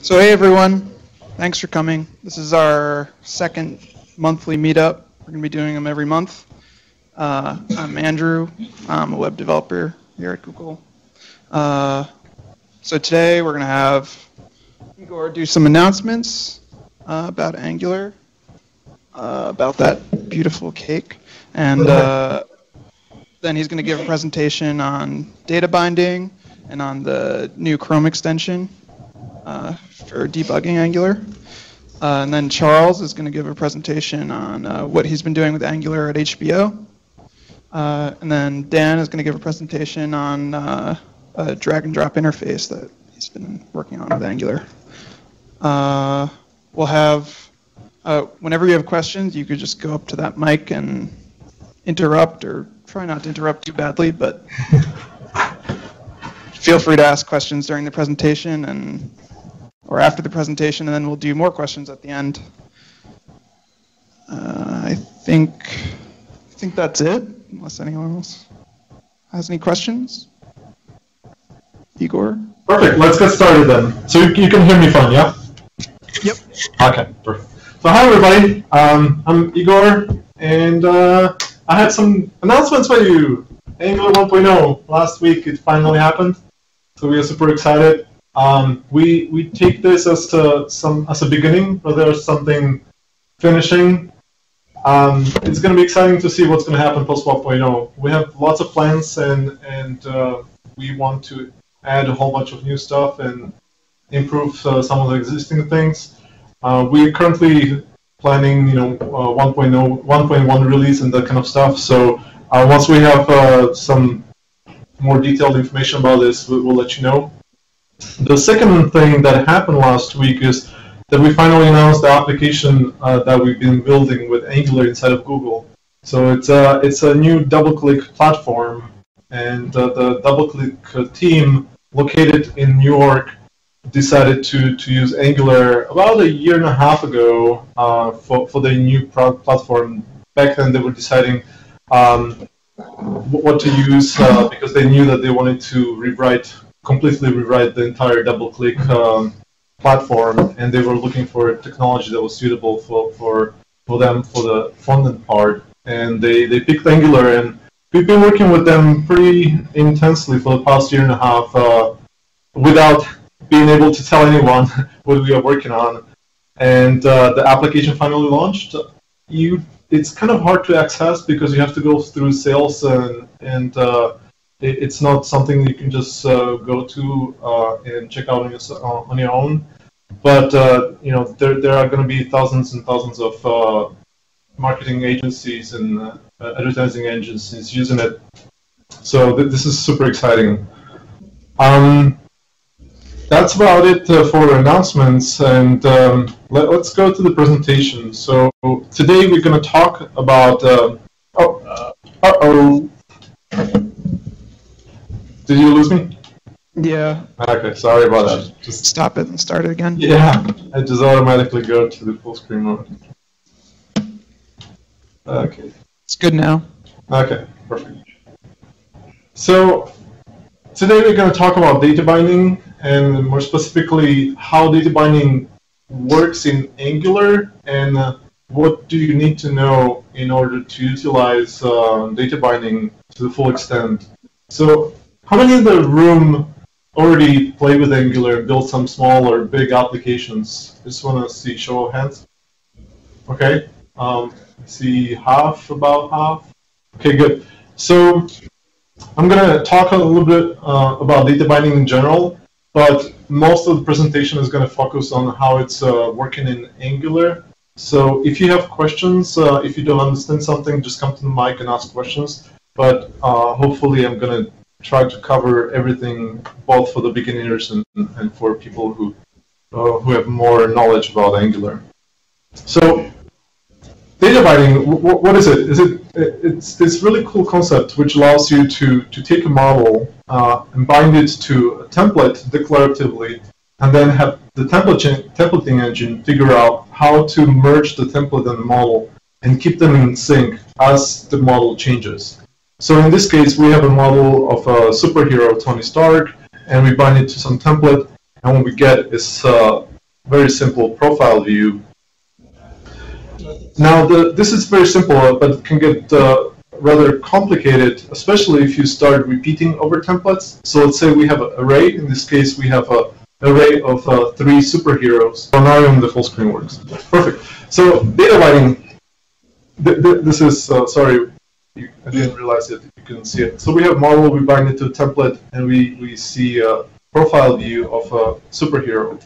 So hey everyone, thanks for coming. This is our second monthly meetup. We're going to be doing them every month. I'm Andrew. I'm a web developer here at Google. So today we're going to have Igor do some announcements about Angular, about that beautiful cake, and then he's going to give a presentation on data binding and on the new Chrome extension for debugging Angular. And then Charles is going to give a presentation on what he's been doing with Angular at HBO. And then Dan is going to give a presentation on a drag and drop interface that he's been working on with Angular. We'll have, whenever you have questions, you could just go up to that mic and interrupt, or try not to interrupt too badly, but feel free to ask questions during the presentation or after the presentation, and then we'll do more questions at the end. I think that's it, unless anyone else has any questions. Igor? Perfect, let's get started then. So you can hear me fine, yeah? Yep. Okay, perfect. So hi everybody, I'm Igor, and I had some announcements for you. Angular 1.0, last week it finally happened, so we are super excited. We take this as a beginning, but there's something finishing. It's going to be exciting to see what's going to happen post 1.0. We have lots of plans, and we want to add a whole bunch of new stuff and improve some of the existing things. We're currently planning, 1.0, 1.1 release and that kind of stuff. So once we have some more detailed information about this, we'll let you know. The second thing that happened last week is that we finally announced the application that we've been building with Angular inside of Google. So it's a new DoubleClick platform, and the DoubleClick team located in New York decided to use Angular about a year and a half ago for the new platform. Back then they were deciding what to use because they knew that they wanted to completely rewrite the entire DoubleClick platform, and they were looking for a technology that was suitable for them for the front-end part. And they picked Angular, and we've been working with them pretty intensely for the past year and a half without being able to tell anyone what we are working on. And the application finally launched. It's kind of hard to access because you have to go through sales, and it's not something you can just go to and check out on your own. But there are going to be thousands and thousands of marketing agencies and advertising agencies using it. So this is super exciting. That's about it for announcements, and let's go to the presentation. So today we're going to talk about. Did you lose me? Yeah. Okay, sorry about that. Just stop it and start it again. Yeah, I just automatically go to the full screen mode. Okay. It's good now. Okay, perfect. So today we're going to talk about data binding, and more specifically how data binding works in Angular, and what do you need to know in order to utilize data binding to the full extent. So how many in the room already play with Angular and build some small or big applications? Just want to see show of hands. Okay, I see about half. Okay, good. So I'm going to talk a little bit about data binding in general, but most of the presentation is going to focus on how it's working in Angular. So if you have questions, if you don't understand something, just come to the mic and ask questions. But hopefully I'm going to try to cover everything, both for the beginners and for people who have more knowledge about Angular. So data binding, what is it? It's this really cool concept which allows you to take a model and bind it to a template declaratively, and then have the templating engine figure out how to merge the template and the model and keep them in sync as the model changes. So in this case, we have a model of a superhero, Tony Stark, and we bind it to some template, and what we get is very simple profile view. Now, this is very simple, but it can get rather complicated, especially if you start repeating over templates. So let's say we have an array. In this case, we have an array of 3 superheroes. So now the full screen works. Perfect. So data binding. This is, sorry, I didn't realize that you couldn't see it. So we have model, we bind it to a template, and we see a profile view of a superhero.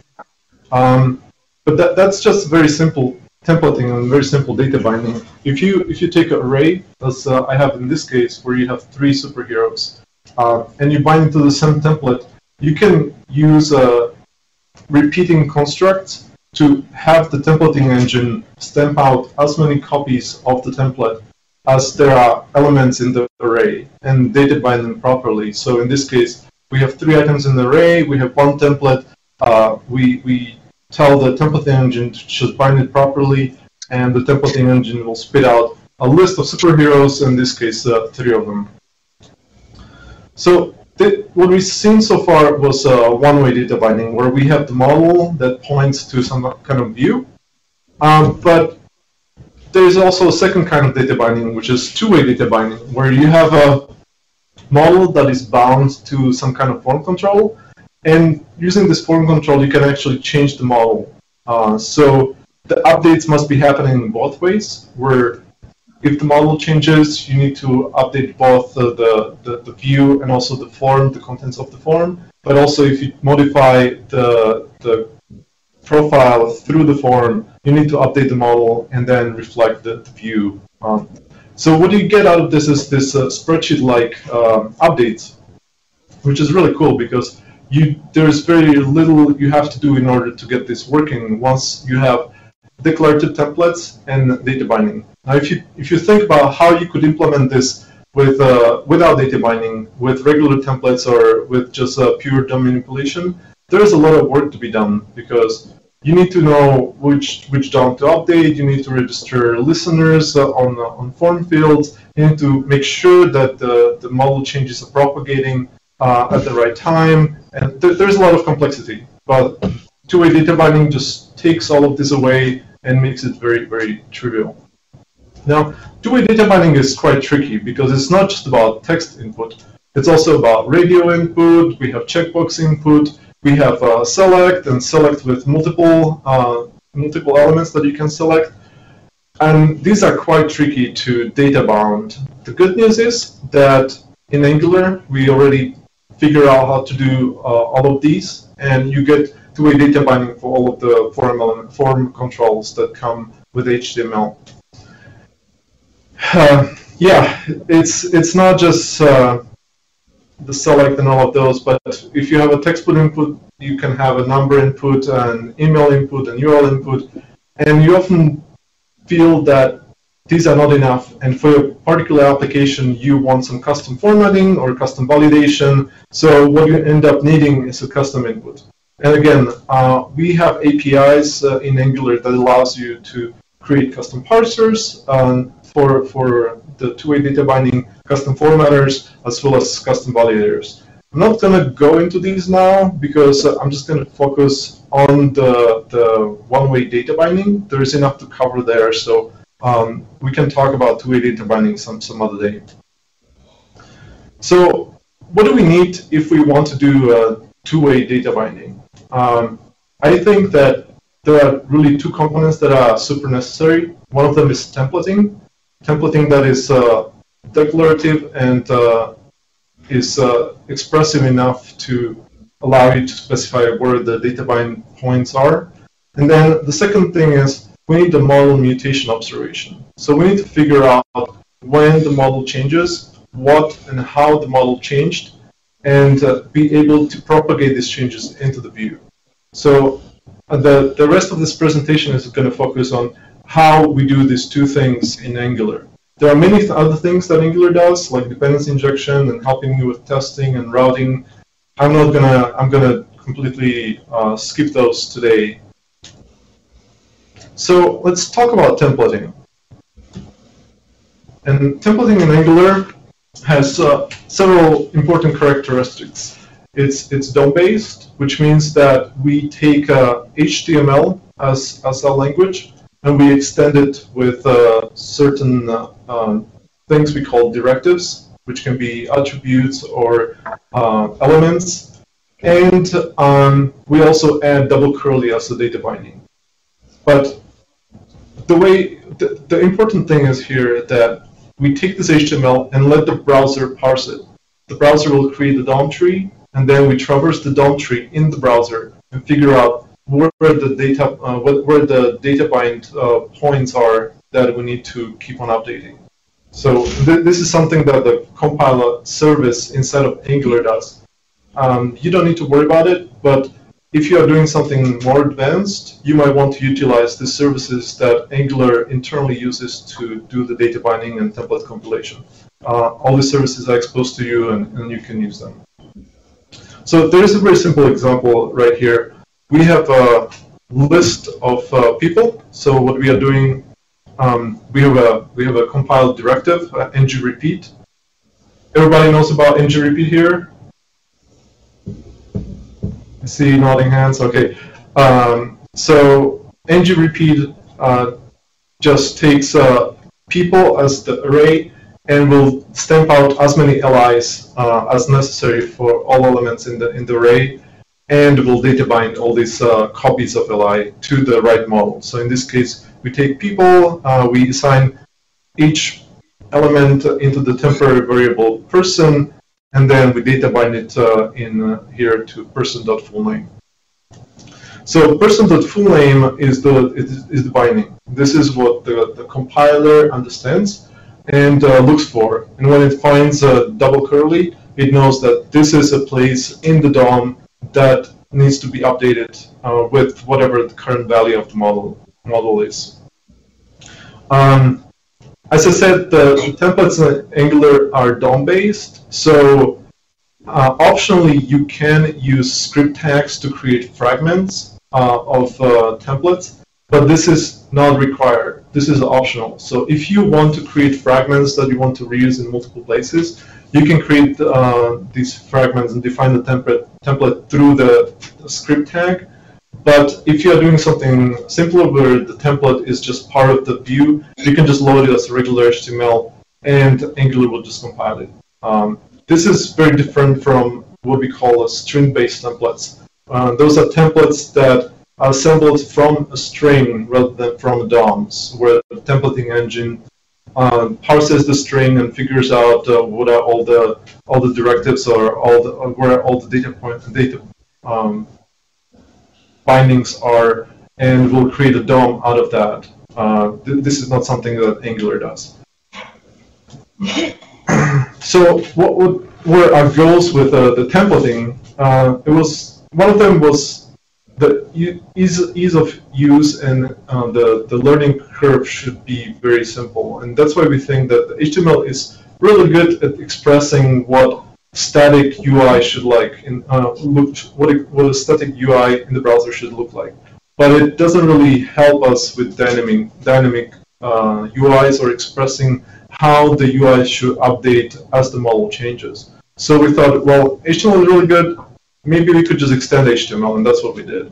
But that's just very simple templating and very simple data binding. If you take an array, as I have in this case, where you have 3 superheroes, and you bind it to the same template, you can use repeating constructs to have the templating engine stamp out as many copies of the template as there are elements in the array and data bind them properly. So in this case, we have 3 items in the array, we have 1 template, we tell the templating engine to just bind it properly, and the templating engine will spit out a list of superheroes, in this case 3 of them. So what we've seen so far was one-way data binding, where we have the model that points to some kind of view. But there's also a second kind of data binding, which is two-way data binding, where you have a model that is bound to some kind of form control, and using this form control, you can actually change the model. So the updates must be happening in both ways, where if the model changes, you need to update both the view and also the form, the contents of the form. But also if you modify the profile through the form, you need to update the model and then reflect the view. So what you get out of this is this spreadsheet-like updates, which is really cool because there's very little you have to do in order to get this working once you have declarative templates and data binding. Now, if you think about how you could implement this with without data binding, with regular templates or with just pure DOM manipulation, there's a lot of work to be done because you need to know which DOM to update. You need to register listeners on form fields. You need to make sure that the model changes are propagating at the right time, and there's a lot of complexity. But two-way data binding just takes all of this away and makes it very, very trivial. Now, two-way data binding is quite tricky because it's not just about text input. It's also about radio input. We have checkbox input. We have select and select with multiple elements that you can select. And these are quite tricky to data bound. The good news is that in Angular, we already figure out how to do all of these, and you get two-way data binding for all of the form controls that come with HTML. Yeah, it's not just the select and all of those, but if you have a text input, you can have a number input, an email input, an URL input, and you often feel that these are not enough, and for your particular application, you want some custom formatting or custom validation, so what you end up needing is a custom input. And again, we have APIs in Angular that allows you to create custom parsers for the two-way data binding, custom formatters, as well as custom validators. I'm not going to go into these now because I'm just going to focus on the one-way data binding. There is enough to cover there, so we can talk about two-way data binding some other day. So what do we need if we want to do two-way data binding? I think that there are really two components that are super necessary. One of them is templating. Templating that is declarative and is expressive enough to allow you to specify where the data bind points are. And then the second thing is we need the model mutation observation. So we need to figure out when the model changes, what and how the model changed, and be able to propagate these changes into the view. So the rest of this presentation is going to focus on how we do these two things in Angular. There are many other things that Angular does, like dependency injection and helping you with testing and routing. I'm gonna completely skip those today. So let's talk about templating. And templating in Angular has several important characteristics. it's DOM-based, which means that we take HTML as a language, and we extend it with certain things we call directives, which can be attributes or elements. And we also add double curly as a data binding. But the important thing is here that we take this HTML and let the browser parse it. The browser will create a DOM tree, and then we traverse the DOM tree in the browser and figure out where the data bind points are that we need to keep on updating. So this is something that the compiler service inside of Angular does. You don't need to worry about it, but if you are doing something more advanced, you might want to utilize the services that Angular internally uses to do the data binding and template compilation. All the services are exposed to you, and you can use them. So there is a very simple example right here. We have a list of people. So what we are doing, we have a compiled directive, ng-repeat. Everybody knows about ng-repeat here? I see nodding hands. Okay. So ng-repeat just takes people as the array and will stamp out as many LIs as necessary for all elements in the array, and will data bind all these copies of LI to the right model. So in this case, we take people, we assign each element into the temporary variable person, and then we data bind it in here to person.fullname. So person.fullname is the binding. This is what the compiler understands and looks for. And when it finds a double curly, it knows that this is a place in the DOM that needs to be updated with whatever the current value of the model is. As I said, the templates in Angular are DOM-based, so optionally you can use script tags to create fragments of templates, but this is not required. This is optional. So if you want to create fragments that you want to reuse in multiple places, you can create these fragments and define the template through the script tag. But if you are doing something simpler where the template is just part of the view, you can just load it as regular HTML and Angular will just compile it. This is very different from what we call a string-based templates. Those are templates that are assembled from a string rather than from DOMs, where the templating engine parses the string and figures out what are all the directives or where all the data bindings are, and will create a DOM out of that. This is not something that Angular does. So what were our goals with the templating? One of them was the ease of use, and the learning curve should be very simple. And that's why we think that the HTML is really good at expressing what static UI should like, what a static UI in the browser should look like. But it doesn't really help us with dynamic UIs or expressing how the UI should update as the model changes. So we thought, well, HTML is really good. Maybe we could just extend HTML, and that's what we did.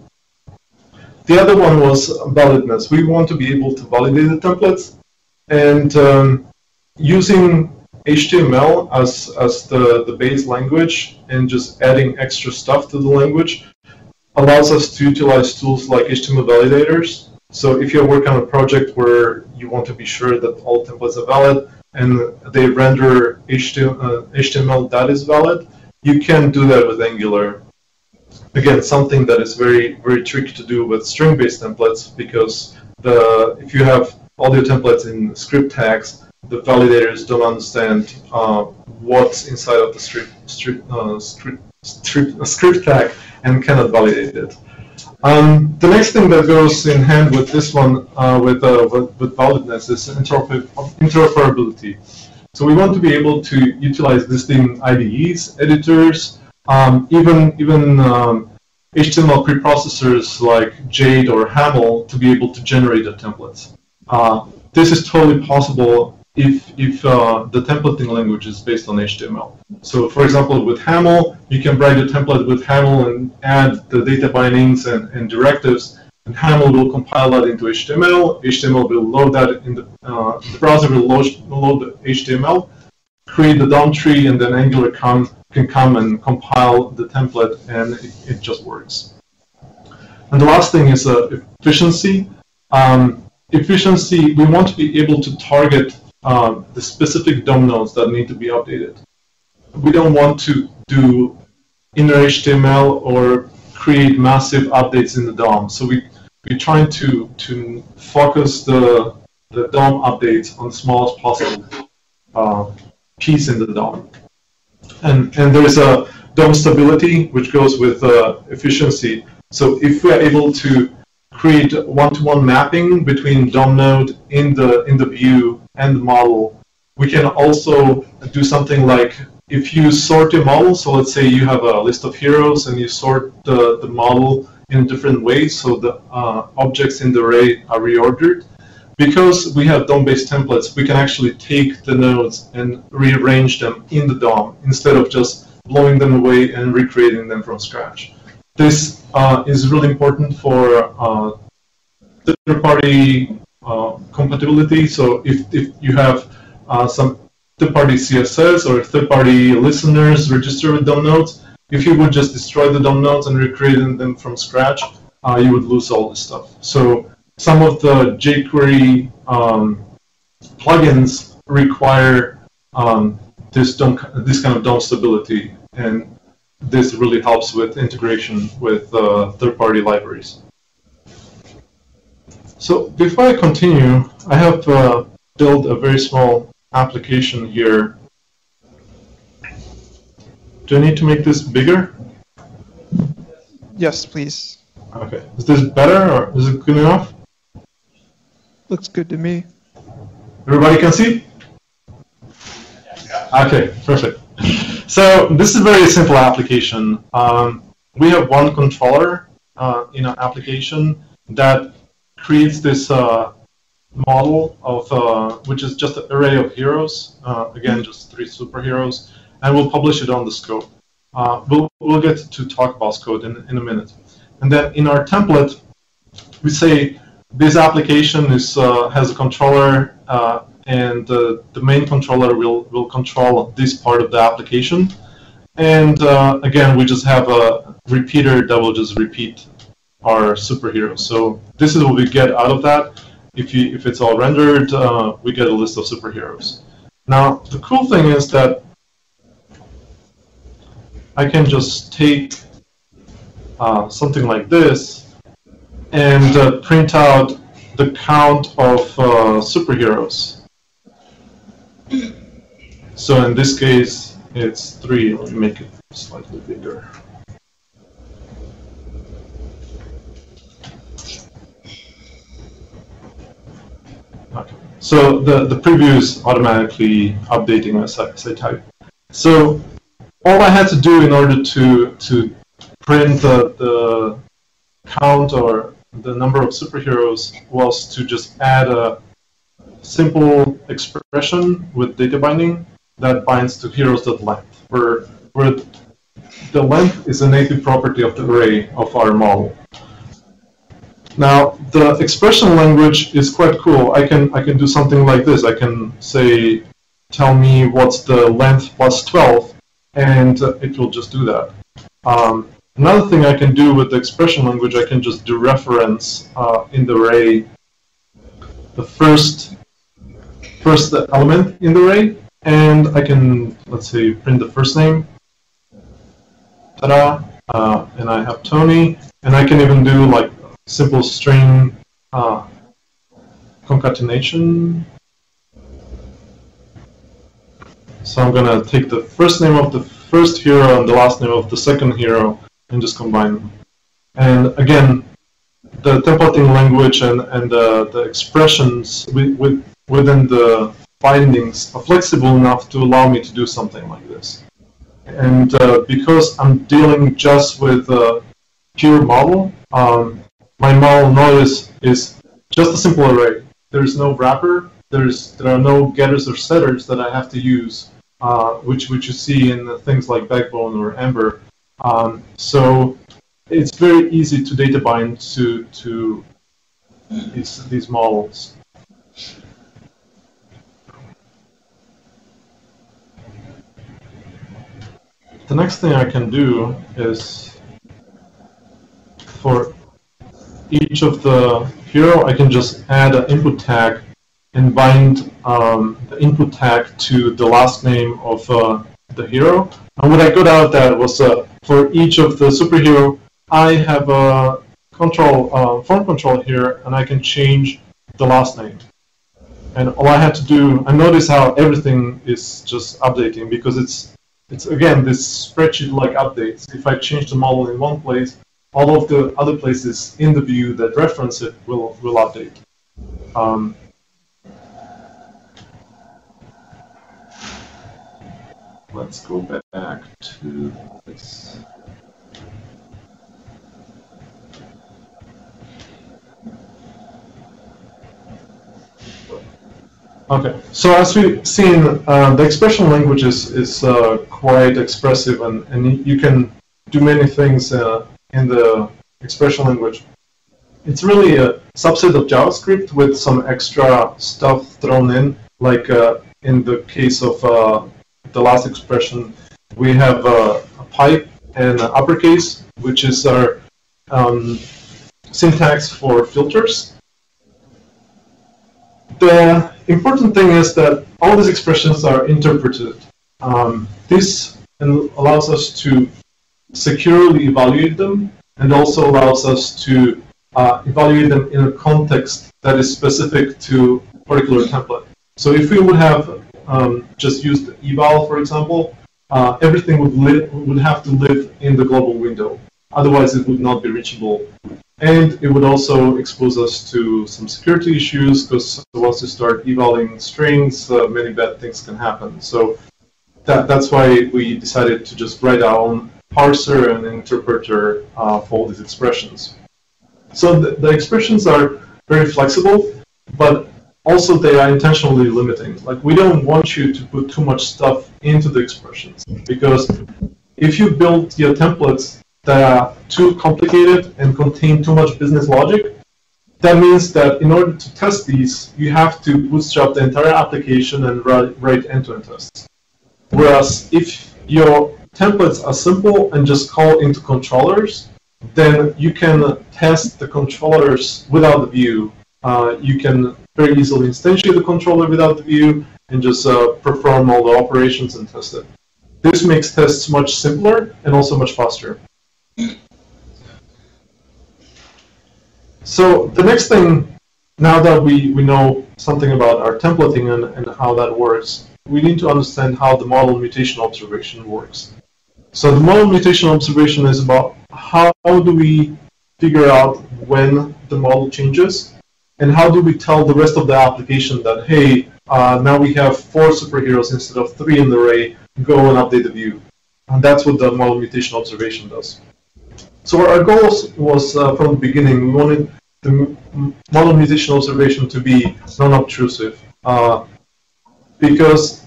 The other one was validness. We want to be able to validate the templates, and using HTML as the base language and just adding extra stuff to the language allows us to utilize tools like HTML validators. So if you work on a project where you want to be sure that all templates are valid and they render HTML that is valid, you can do that with Angular. Again, something that is very, very tricky to do with string-based templates, because if you have all your templates in script tags, the validators don't understand what's inside of the script tag and cannot validate it. The next thing that goes in hand with this one, with validness, is interoperability. So we want to be able to utilize existing IDEs, editors, even HTML preprocessors like Jade or Haml to be able to generate the templates. This is totally possible if the templating language is based on HTML. So for example, with HAML, you can write a template with HAML and add the data bindings and directives, and HAML will compile that into HTML. HTML will load that in the browser will load the HTML, create the DOM tree, and then Angular can come and compile the template, and it just works. And the last thing is efficiency. Efficiency, we want to be able to target the specific DOM nodes that need to be updated. We don't want to do inner HTML or create massive updates in the DOM. So we're trying to focus the DOM updates on the smallest possible piece in the DOM. And there's a DOM stability, which goes with efficiency. So if we're able to create one-to-one mapping between DOM node in the view and the model, we can also do something like, if you sort your model, so let's say you have a list of heroes and you sort the model in different ways, so the objects in the array are reordered. Because we have DOM-based templates, we can actually take the nodes and rearrange them in the DOM instead of just blowing them away and recreating them from scratch. This is really important for third-party compatibility. So if you have some third-party CSS or third-party listeners registered with DOM nodes, if you would just destroy the DOM nodes and recreate them from scratch, you would lose all this stuff. So some of the jQuery plugins require this kind of DOM stability, and this really helps with integration with third-party libraries. So before I continue, I have built a very small application here. Do I need to make this bigger? Yes, please. Okay. Is this better, or is it good enough? Looks good to me. Everybody can see? Okay, perfect. So this is a very simple application. We have one controller in our application that creates this model of which is just an array of heroes. Again, just 3 superheroes, and we'll publish it on the scope. We'll get to talk about scope in a minute. And then in our template, we say this application is has a controller, and the main controller will control this part of the application. And again, we just have a repeater that will just repeat our superheroes. So this is what we get out of that. If it's all rendered, we get a list of superheroes. Now, the cool thing is that I can just take something like this and print out the count of superheroes. So in this case, it's 3. Let me make it slightly bigger. Okay. So the preview is automatically updating as I type. So all I had to do in order to print the count or the number of superheroes was to just add a simple expression with data binding that binds to heroes.length, where the length is a native property of the array of our model. Now, the expression language is quite cool. I can do something like this. I can say, tell me what's the length plus 12, and it will just do that. Another thing I can do with the expression language, I can just dereference in the array the first element in the array, and I can, let's say, print the first name. Ta-da! And I have Tony, and I can even do like simple string concatenation. So I'm gonna take the first name of the first hero and the last name of the second hero and just combine them. And again, the templating language and the expressions within the bindings are flexible enough to allow me to do something like this. And because I'm dealing just with a pure model, my model node is just a simple array. There's no wrapper, there are no getters or setters that I have to use, which you see in things like Backbone or Ember. So it's very easy to data bind to these models. The next thing I can do is for each of the hero, I can just add an input tag and bind the input tag to the last name of the hero. And what I got out of that was for each of the superhero, I have a form control here, and I can change the last name. And all I had to do, and notice how everything is just updating, because it's again this spreadsheet-like updates. If I change the model in one place, all of the other places in the view that reference it will update. Let's go back to this. Okay, so as we've seen, the expression language is quite expressive, and you can do many things in the expression language. It's really a subset of JavaScript with some extra stuff thrown in, like in the case of the last expression, we have a pipe and an uppercase, which is our syntax for filters. The important thing is that all these expressions are interpreted. This allows us to securely evaluate them, and also allows us to evaluate them in a context that is specific to a particular template. So if we would have just used eval, for example, everything would have to live in the global window. Otherwise, it would not be reachable. And it would also expose us to some security issues, because once you start evaluating strings, many bad things can happen. So that's why we decided to just write our own parser and interpreter for all these expressions. So the expressions are very flexible, but also they are intentionally limiting. Like, we don't want you to put too much stuff into the expressions, because if you build your templates that are too complicated and contain too much business logic, that means that in order to test these, you have to bootstrap the entire application and write end-to-end tests. Whereas if your templates are simple and just call into controllers, then you can test the controllers without the view. You can very easily instantiate the controller without the view and just perform all the operations and test it. This makes tests much simpler and also much faster. So the next thing, now that we know something about our templating and how that works, we need to understand how the model mutation observation works. So the model mutation observation is about how do we figure out when the model changes, and how do we tell the rest of the application that, hey, now we have 4 superheroes instead of 3 in the array, go and update the view. And that's what the model mutation observation does. So our goal was from the beginning, we wanted the model mutation observation to be non-obtrusive. Because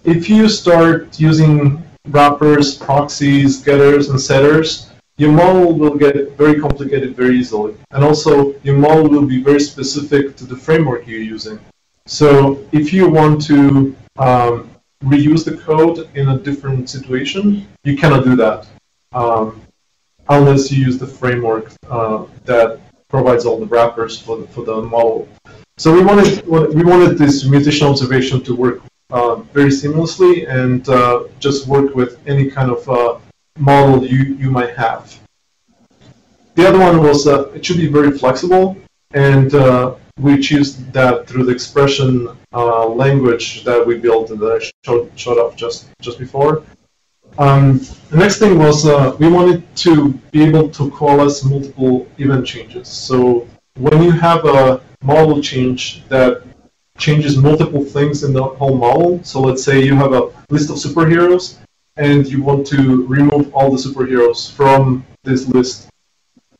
if you start using wrappers, proxies, getters, and setters, your model will get very complicated very easily. And also, your model will be very specific to the framework you're using. So if you want to reuse the code in a different situation, you cannot do that. Unless you use the framework that provides all the wrappers for the model. So we wanted this mutation observation to work very seamlessly and just work with any kind of model you might have. The other one was it should be very flexible, and we choose that through the expression language that we built and that I showed off just before. The next thing was we wanted to be able to coalesce multiple event changes. So when you have a model change that changes multiple things in the whole model, so let's say you have a list of superheroes and you want to remove all the superheroes from this list,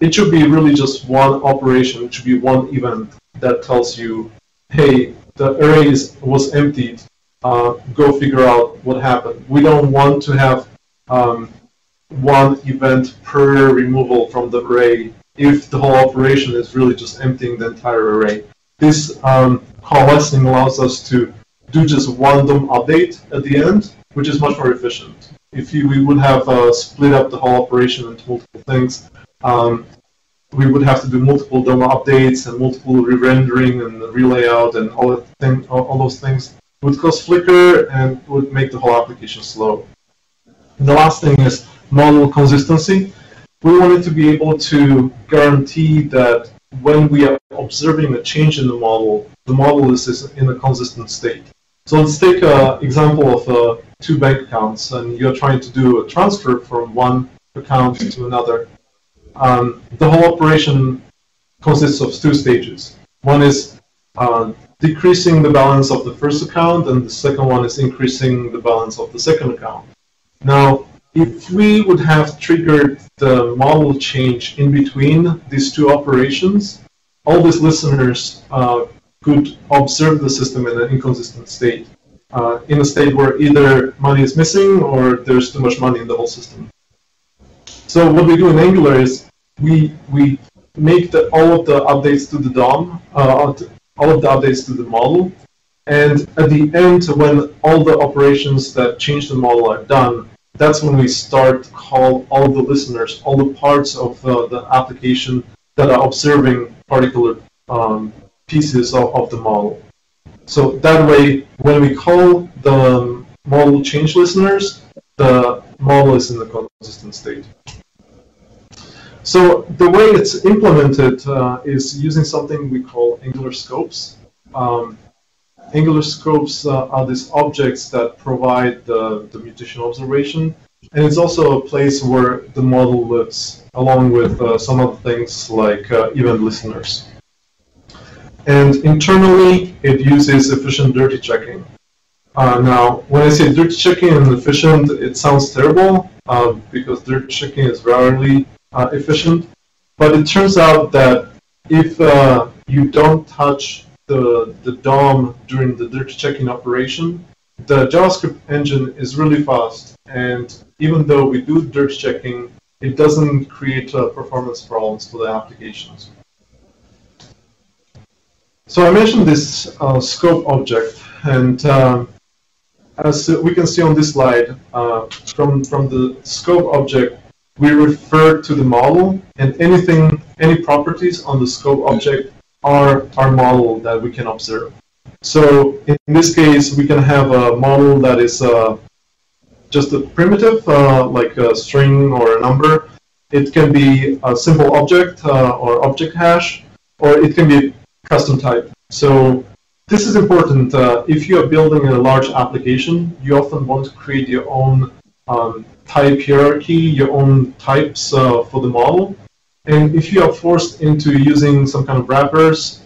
it should be really just one operation, it should be one event that tells you, hey, the array was emptied, go figure out what happened. We don't want to have one event per removal from the array if the whole operation is really just emptying the entire array. This coalescing allows us to do just one DOM update at the end, which is much more efficient. If we would have split up the whole operation into multiple things, we would have to do multiple DOM updates and multiple re-rendering and relayout and all those things. It would cause flicker and would make the whole application slow. And the last thing is model consistency. We wanted to be able to guarantee that when we are observing a change in the model is in a consistent state. So let's take an example of 2 bank accounts, and you're trying to do a transfer from one account to another. The whole operation consists of 2 stages. One is decreasing the balance of the first account, and the second one is increasing the balance of the second account. Now, if we would have triggered the model change in between these 2 operations, all these listeners could observe the system in an inconsistent state, in a state where either money is missing or there's too much money in the whole system. So what we do in Angular is we make all of the updates to the DOM, all of the updates to the model, and at the end, when all the operations that change the model are done, that's when we start to call all the listeners, all the parts of the application that are observing particular pieces of the model. So that way, when we call the model change listeners, the model is in the consistent state. So the way it's implemented is using something we call Angular scopes. Angular scopes are these objects that provide the mutation observation, and it's also a place where the model lives, along with some other things like event listeners. And internally, it uses efficient dirty checking. Now, when I say dirty checking and efficient, it sounds terrible because dirty checking is rarely efficient. But it turns out that if you don't touch the DOM during the dirty checking operation, the JavaScript engine is really fast. And even though we do dirty checking, it doesn't create performance problems for the applications. So I mentioned this scope object, and as we can see on this slide, from the scope object, we refer to the model, and any properties on the scope object are our model that we can observe. So in this case, we can have a model that is just a primitive, like a string or a number. It can be a simple object or object hash, or it can be custom type. So this is important. If you are building a large application, you often want to create your own type hierarchy, your own types for the model. And if you are forced into using some kind of wrappers,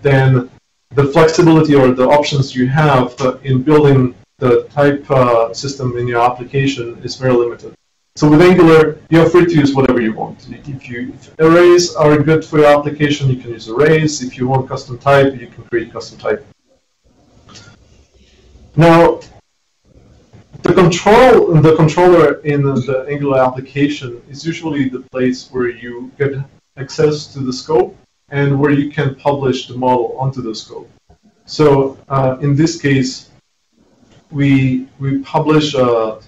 then the flexibility or the options you have in building the type system in your application is very limited. So with Angular, you're free to use whatever you want. If arrays are good for your application, you can use arrays. If you want custom type, you can create custom type. Now, the controller in the Angular application is usually the place where you get access to the scope and where you can publish the model onto the scope. So in this case, we publish a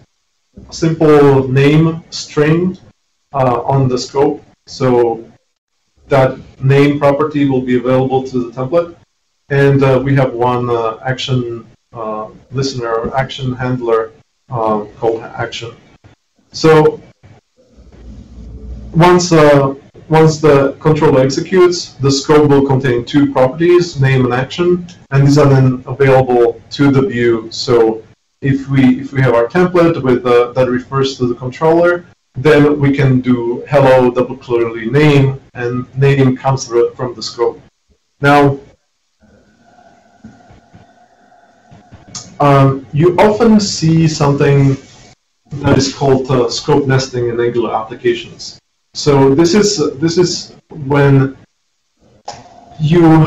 simple name string on the scope. So that name property will be available to the template. And we have one action listener or action handler called action. So once the controller executes, the scope will contain 2 properties, name and action, and these are then available to the view. So if we have our template with that refers to the controller, then we can do hello double clearly name, and name comes from the scope. Now, you often see something that is called scope nesting in Angular applications. So this is when you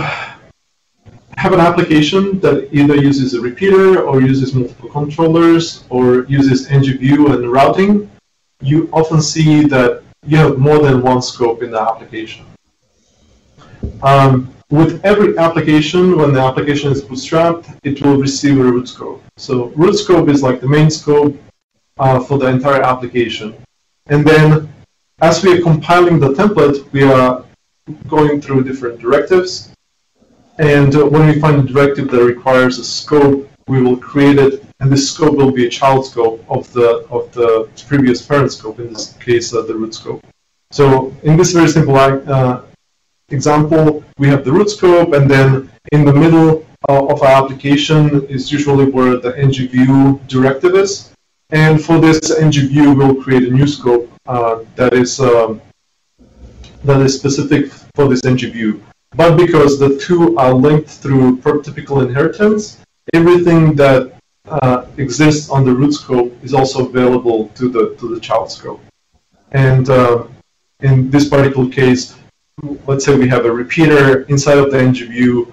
have an application that either uses a repeater or uses multiple controllers or uses ngView and routing, you often see that you have more than one scope in the application. With every application, when the application is bootstrapped, it will receive a root scope. So root scope is like the main scope for the entire application. And then as we are compiling the template, we are going through different directives. And when we find a directive that requires a scope, we will create it, and this scope will be a child scope of the previous parent scope, in this case, the root scope. So in this very simple example, we have the root scope, and then in the middle of our application is usually where the ngView directive is. And for this ngView, we'll create a new scope that is specific for this ngView. But because the two are linked through prototypical inheritance, everything that exists on the root scope is also available to the child scope. And in this particular case, let's say we have a repeater inside of the ngView.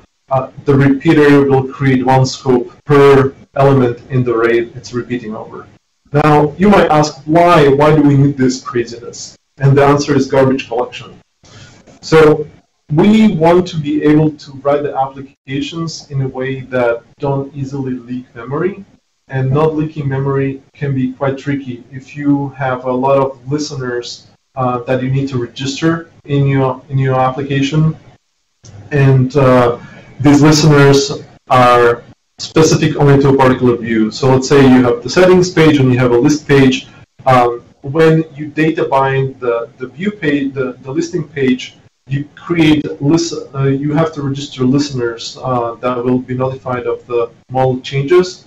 The repeater will create one scope per element in the array it's repeating over. Now, you might ask, why? Why do we need this craziness? And the answer is garbage collection. So we want to be able to write the applications in a way that don't easily leak memory. And not leaking memory can be quite tricky if you have a lot of listeners that you need to register in your application. And these listeners are specific only to a particular view. So let's say you have the settings page and you have a list page. When you data bind the view page, the listing page, you create you have to register listeners that will be notified of the model changes.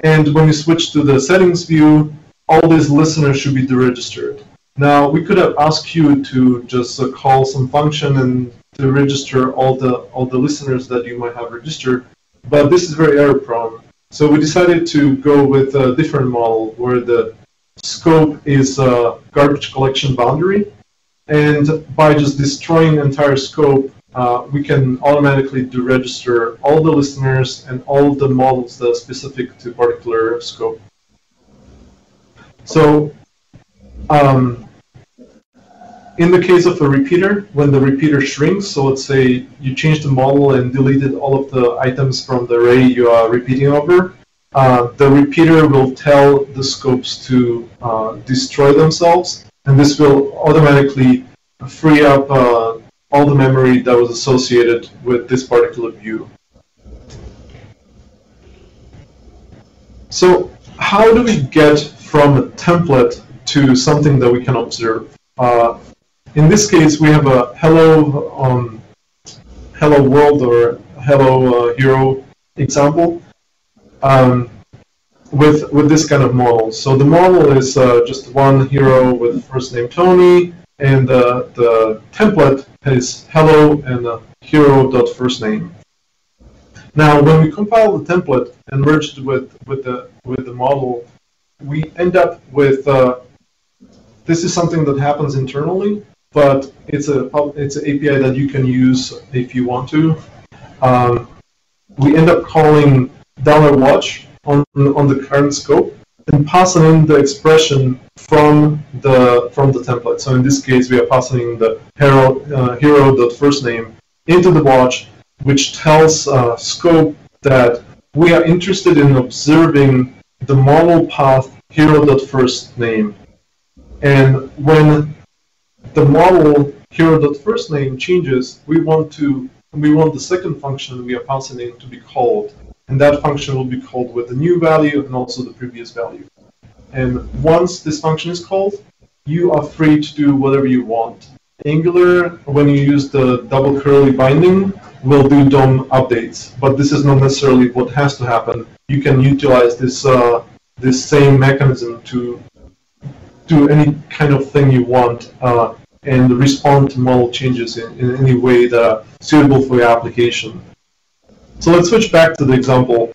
And when you switch to the settings view, all these listeners should be deregistered. Now, we could have asked you to just call some function and to register all the listeners that you might have registered, but this is very error prone. So we decided to go with a different model where the scope is a garbage collection boundary, and by just destroying the entire scope, we can automatically deregister all the listeners and all the models that are specific to a particular scope. So in the case of a repeater, when the repeater shrinks, so let's say you change the model and deleted all of the items from the array you are repeating over, the repeater will tell the scopes to destroy themselves, and this will automatically free up all the memory that was associated with this particular view. So how do we get from a template to something that we can observe? In this case, we have a hello world or hello hero example with this kind of model. So the model is just one hero with first name Tony, and the template is hello and hero.firstname. Now, when we compile the template and merge it with the model, we end up with this is something that happens internally, but it's an API that you can use if you want to. We end up calling $watch on the current scope and passing in the expression from the template. So in this case, we are passing the hero.firstname into the watch, which tells scope that we are interested in observing the model path hero.firstname. And when the model hero.firstname changes, we want the second function we are passing in to be called, and that function will be called with the new value and also the previous value. And once this function is called, you are free to do whatever you want. Angular, when you use the double curly binding, will do DOM updates, but this is not necessarily what has to happen. You can utilize this same mechanism to do any kind of thing you want and respond to model changes in any way that are suitable for your application. So let's switch back to the example,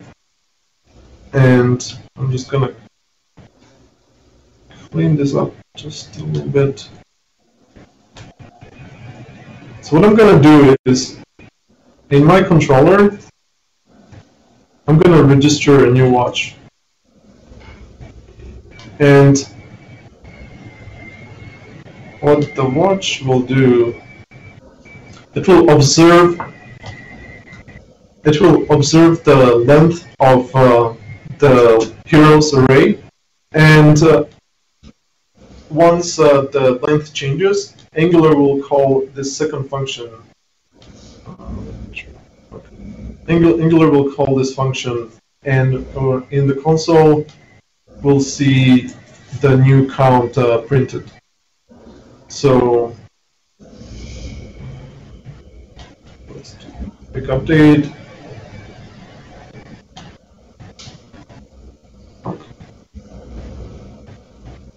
and I'm just going to clean this up just a little bit. So what I'm going to do is, in my controller, I'm going to register a new watch. And what the watch will do, it will observe the length of the heroes array, and once the length changes, Angular will call this second function. Angular will call this function, and in the console, we'll see the new count printed. So let's do a quick update.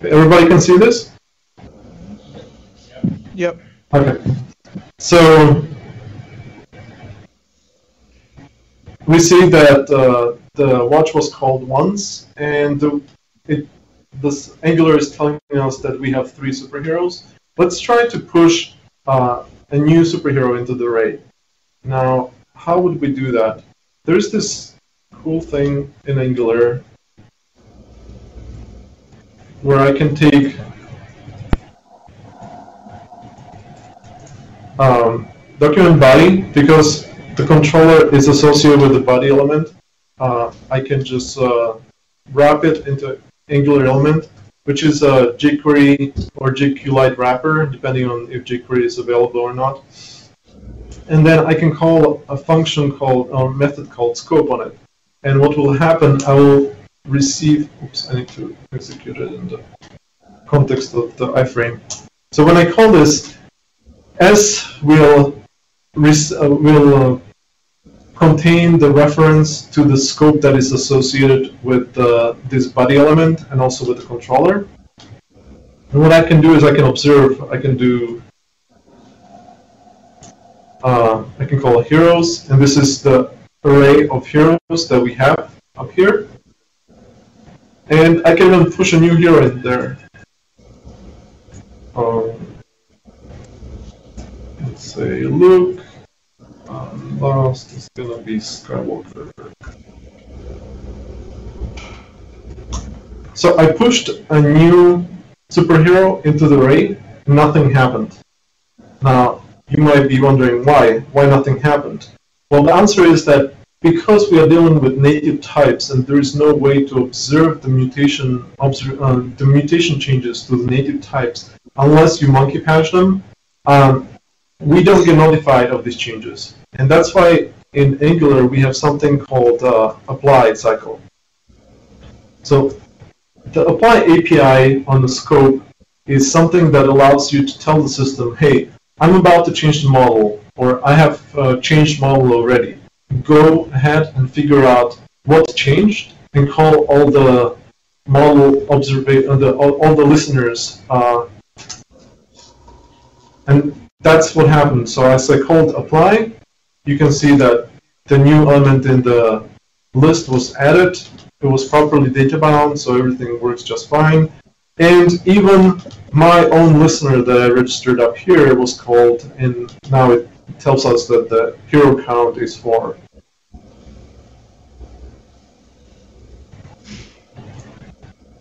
Everybody can see this? Yep. Okay. So we see that the watch was called once, and this Angular is telling us that we have 3 superheroes. Let's try to push a new superhero into the array. Now, how would we do that? There's this cool thing in Angular where I can take document body, because the controller is associated with the body element. I can just wrap it into Angular element, which is a jQuery or jQlite wrapper, depending on if jQuery is available or not. And then I can call a function called, or method called scope on it. And what will happen, I will receive, oops, I need to execute it in the context of the iframe. So when I call this, S will contain the reference to the scope that is associated with this body element and also with the controller. And what I can do is I can observe, I can do, I can call heroes, and this is the array of heroes that we have up here. And I can even push a new hero in there. Let's say Luke. Last is gonna be Skywalker. So I pushed a new superhero into the array, nothing happened. Now, you might be wondering why nothing happened. Well, the answer is that because we are dealing with native types and there is no way to observe the mutation changes to the native types unless you monkey patch them, we don't get notified of these changes. And that's why in Angular we have something called apply cycle. So the apply API on the scope is something that allows you to tell the system, hey, I'm about to change the model, or I have changed model already. Go ahead and figure out what changed and call all the model all the listeners, and that's what happened. So as I called apply, you can see that the new element in the list was added. It was properly data bound, so everything works just fine. And even my own listener that I registered up here was called, and now it tells us that the hero count is 4.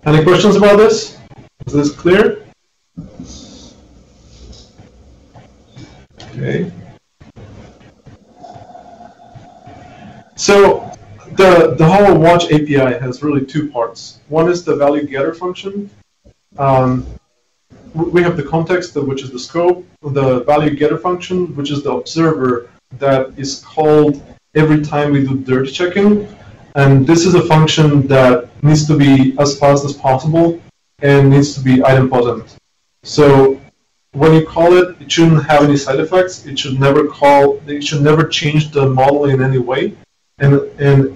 Any questions about this? Is this clear? Okay. So the whole watch API has really 2 parts. One is the value getter function. We have the context, which is the scope, the value getter function, which is the observer that is called every time we do dirty checking. And this is a function that needs to be as fast as possible and needs to be idempotent. So when you call it, it shouldn't have any side effects. It should never change the model in any way, and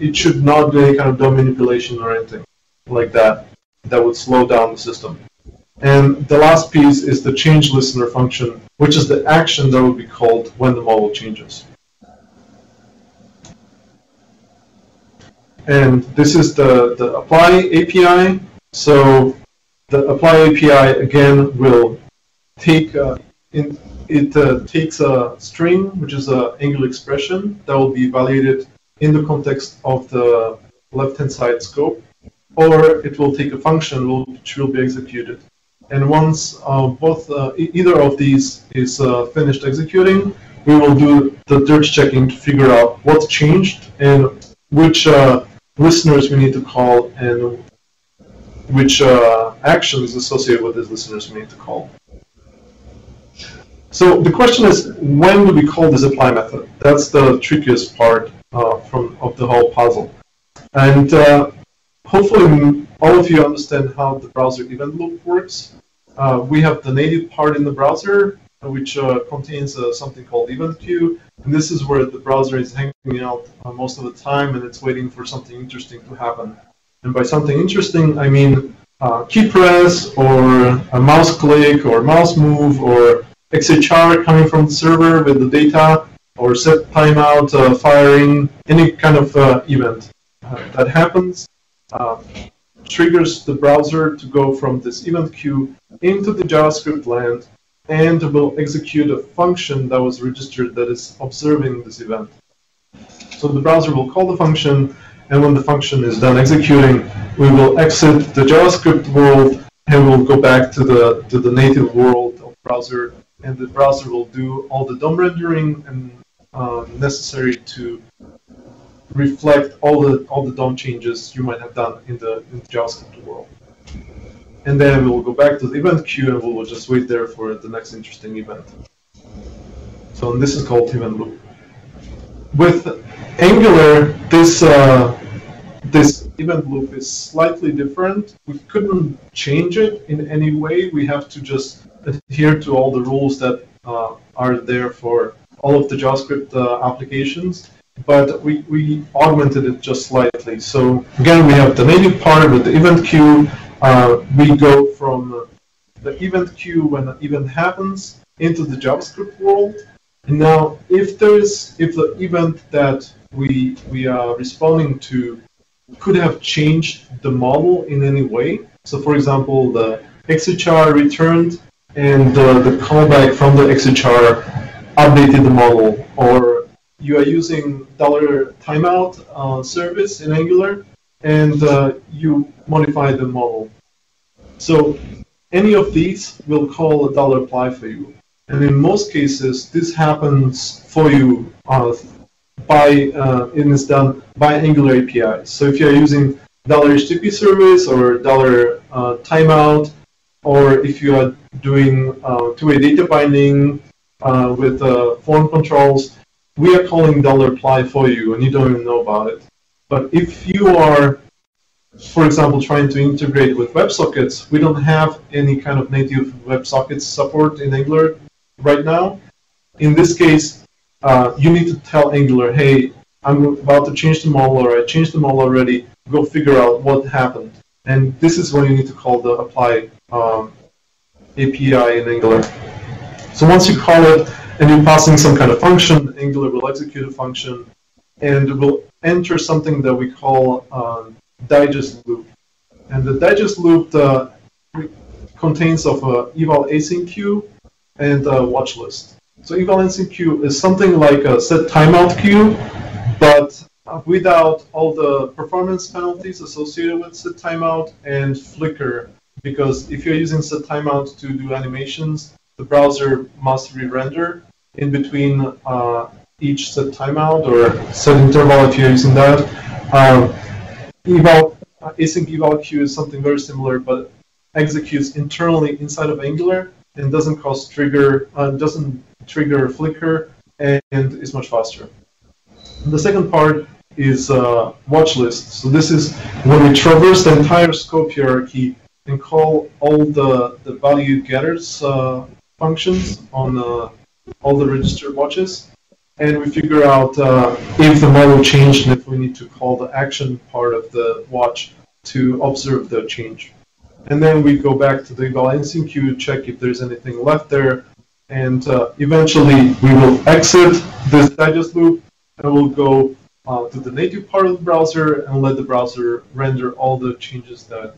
it should not do any kind of DOM manipulation or anything like that would slow down the system. And the last piece is the change listener function, which is the action that will be called when the model changes. And this is the apply API. So the apply API again will take takes a string, which is an Angular expression that will be evaluated in the context of the left-hand side scope, or it will take a function which will be executed. And once either of these is finished executing, we will do the dirt checking to figure out what's changed and which listeners we need to call and which actions associated with these listeners we need to call. So the question is, when do we call this apply method? That's the trickiest part of the whole puzzle. And hopefully all of you understand how the browser event loop works. We have the native part in the browser, which contains something called event queue. And this is where the browser is hanging out most of the time, and it's waiting for something interesting to happen. And by something interesting, I mean key press, or a mouse click, or mouse move, or XHR coming from the server with the data, or set timeout firing, any kind of event that happens. Triggers the browser to go from this event queue into the JavaScript land, and will execute a function that was registered that is observing this event. So the browser will call the function, and when the function is done executing, we will exit the JavaScript world and we'll go back to the native world of the browser, and the browser will do all the DOM rendering and necessary to reflect all the DOM changes you might have done in the JavaScript world. And then we'll go back to the event queue and we'll just wait there for the next interesting event. So this is called event loop. With Angular, this event loop is slightly different. We couldn't change it in any way. We have to just adhere to all the rules that are there for all of the JavaScript applications. But we augmented it just slightly. So again, we have the native part with the event queue. We go from the event queue when an event happens into the JavaScript world. And now, if the event that we are responding to could have changed the model in any way, so for example, the XHR returned and the callback from the XHR updated the model, or you are using $timeout service in Angular and you modify the model. So any of these will call a $apply for you. And in most cases, this happens for you it is done by Angular APIs. So if you're using $HTTP service or $timeout, or if you are doing two-way data binding with form controls, we are calling $apply for you, and you don't even know about it. But if you are, for example, trying to integrate with WebSockets, we don't have any kind of native WebSockets support in Angular right now. In this case, you need to tell Angular, hey, I'm about to change the model, or I changed the model already, go figure out what happened. And this is when you need to call the apply API in Angular. So once you call it and you're passing some kind of function, Angular will execute a function and will enter something that we call digest loop. And the digest loop contains of eval async queue and a watch list. So eval async queue is something like a set timeout queue, but without all the performance penalties associated with set timeout and flicker, because if you're using set timeout to do animations, the browser must re-render in between each set timeout or set interval if you're using that. Async eval queue is something very similar, but executes internally inside of Angular and doesn't trigger flicker and is much faster. And the second part is watch list. So this is when we traverse the entire scope hierarchy and call all the value getters functions on all the registered watches, and we figure out if the model changed and if we need to call the action part of the watch to observe the change. And then we go back to the eval async queue, check if there's anything left there, and eventually we will exit this digest loop and we'll go to the native part of the browser and let the browser render all the changes that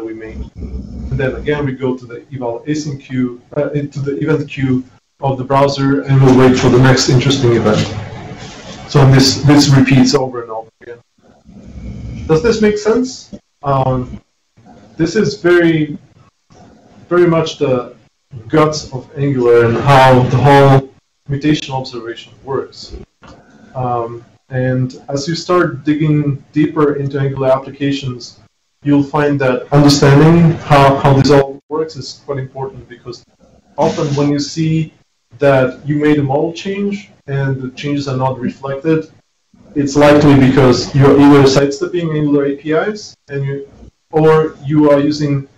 we made. And then again we go to the eval async queue, to the event queue of the browser, and we'll wait for the next interesting event. So this repeats over and over again. Does this make sense? This is very much the guts of Angular and how the whole mutation observation works. And as you start digging deeper into Angular applications, you'll find that understanding how this all works is quite important, because often when you see that you made a model change and the changes are not reflected, it's likely because you're either sidestepping Angular APIs or you are using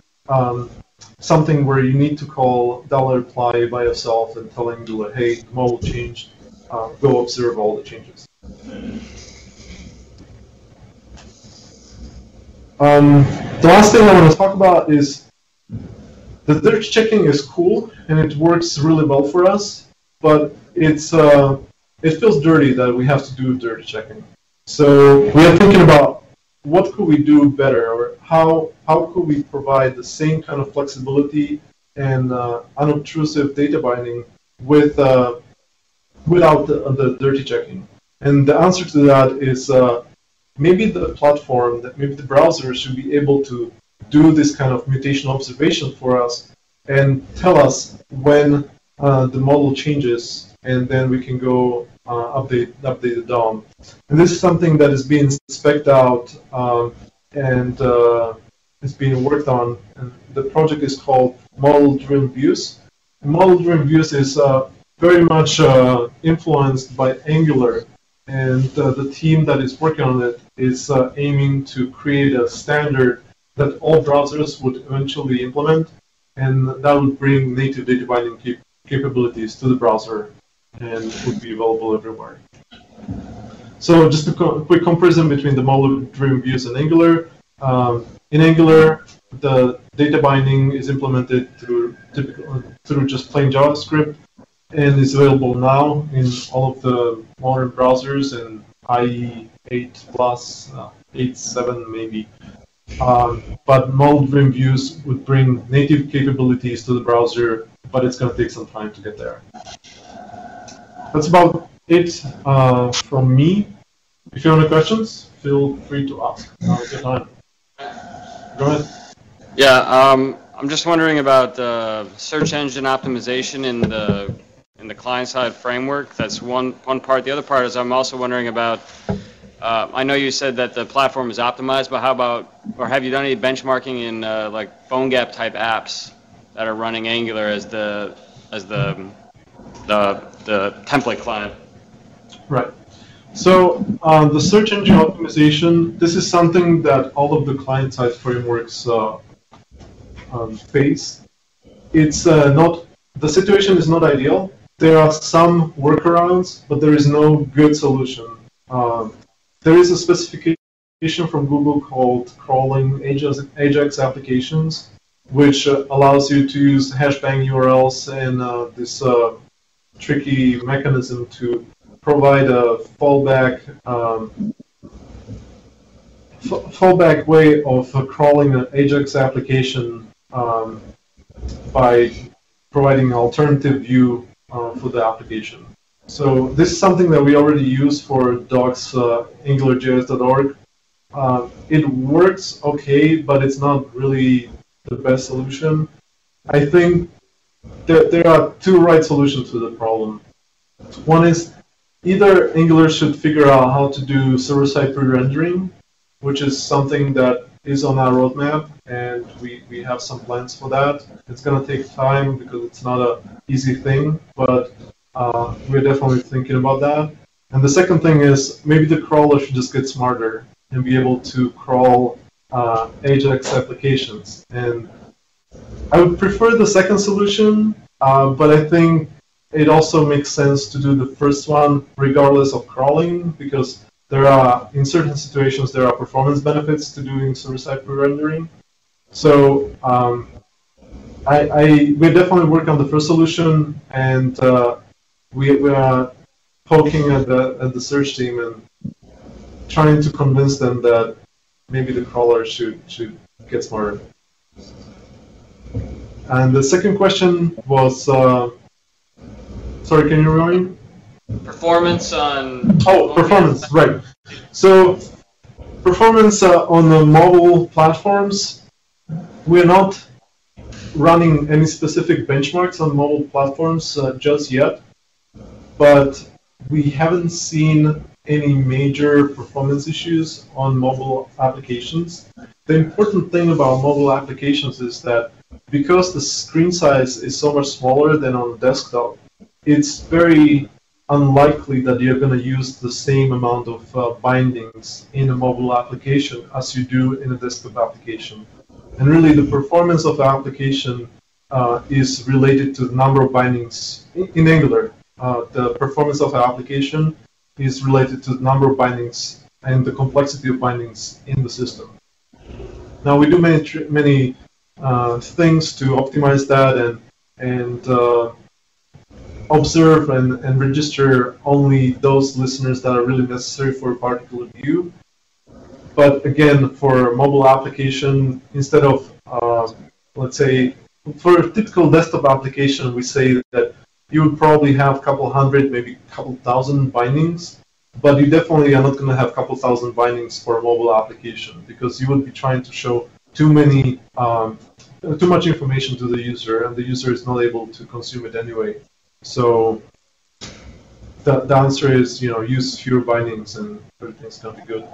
something where you need to call $apply by yourself and tell Angular, hey, the model changed, go observe all the changes. The last thing I want to talk about is the dirt checking is cool and it works really well for us, but it feels dirty that we have to do dirt checking. So we are thinking about what could we do better, or how could we provide the same kind of flexibility and unobtrusive data binding without the dirty checking. And the answer to that is maybe the platform, maybe the browser should be able to do this kind of mutation observation for us and tell us when the model changes, and then we can go update the DOM. And this is something that is being spec'd out and is being worked on. And the project is called Model-Driven Views. Model-Driven Views is very much influenced by Angular, and the team that is working on it is aiming to create a standard that all browsers would eventually implement, and that would bring native data binding capabilities to the browser and would be available everywhere. So just a quick comparison between the model-driven views and Angular. In Angular, the data binding is implemented through just plain JavaScript, and is available now in all of the modern browsers in IE 8 plus, 8.7 maybe. But model-driven views would bring native capabilities to the browser, but it's going to take some time to get there. That's about it from me. If you have any questions, feel free to ask. Now's your time. Go ahead. Yeah, I'm just wondering about search engine optimization in the client-side framework. That's one part. The other part is I'm also wondering about. I know you said that the platform is optimized, but how about, or have you done any benchmarking in like PhoneGap type apps that are running Angular as the template client? Right. So the search engine optimization, this is something that all of the client-side frameworks face. It's not, the situation is not ideal. There are some workarounds, but there is no good solution. There is a specification from Google called crawling Ajax applications, which allows you to use hashbang URLs and this tricky mechanism to provide a fallback way of crawling an Ajax application by providing an alternative view for the application. So this is something that we already use for docs AngularJS.org. It works okay, but it's not really the best solution. I think that there are two right solutions to the problem. One is either Angular should figure out how to do server-side pre-rendering, which is something that is on our roadmap, and we have some plans for that. It's going to take time because it's not an easy thing, but we're definitely thinking about that. And the second thing is maybe the crawler should just get smarter and be able to crawl Ajax applications. And I would prefer the second solution, but I think it also makes sense to do the first one regardless of crawling, because there are, in certain situations, there are performance benefits to doing server-side pre-rendering. So we're definitely working on the first solution, and we are poking at the search team and trying to convince them that maybe the crawler should get smarter. And the second question was, sorry, can you remind me? performance on. Oh, performance, right. So performance on the mobile platforms, we're not running any specific benchmarks on mobile platforms just yet, but we haven't seen any major performance issues on mobile applications. The important thing about mobile applications is that because the screen size is so much smaller than on desktop, it's very unlikely that you're going to use the same amount of bindings in a mobile application as you do in a desktop application. And really, the performance of the application is related to the number of bindings in Angular. The performance of the application is related to the number of bindings and the complexity of bindings in the system. Now, we do many things to optimize that and observe and register only those listeners that are really necessary for a particular view. But again, for a mobile application, instead of, let's say, for a typical desktop application, we say that you would probably have a couple hundred, maybe a couple thousand bindings, but you definitely are not going to have a couple thousand bindings for a mobile application because you would be trying to show too much information to the user, and the user is not able to consume it anyway. So the answer is, use fewer bindings and everything's going to be good.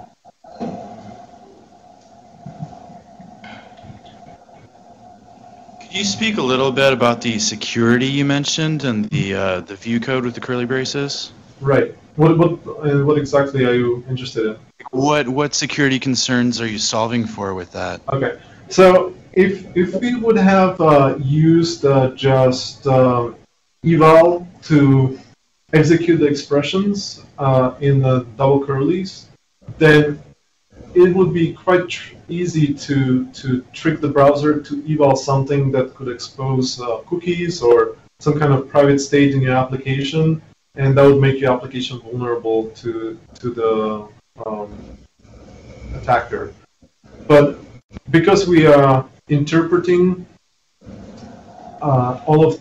Could you speak a little bit about the security you mentioned and the view code with the curly braces? Right. What exactly are you interested in? What security concerns are you solving for with that? Okay. So if we would have used just eval to execute the expressions in the double curlies, then it would be quite easy to trick the browser to eval something that could expose cookies or some kind of private state in your application, and that would make your application vulnerable to the attacker. But because we are interpreting all of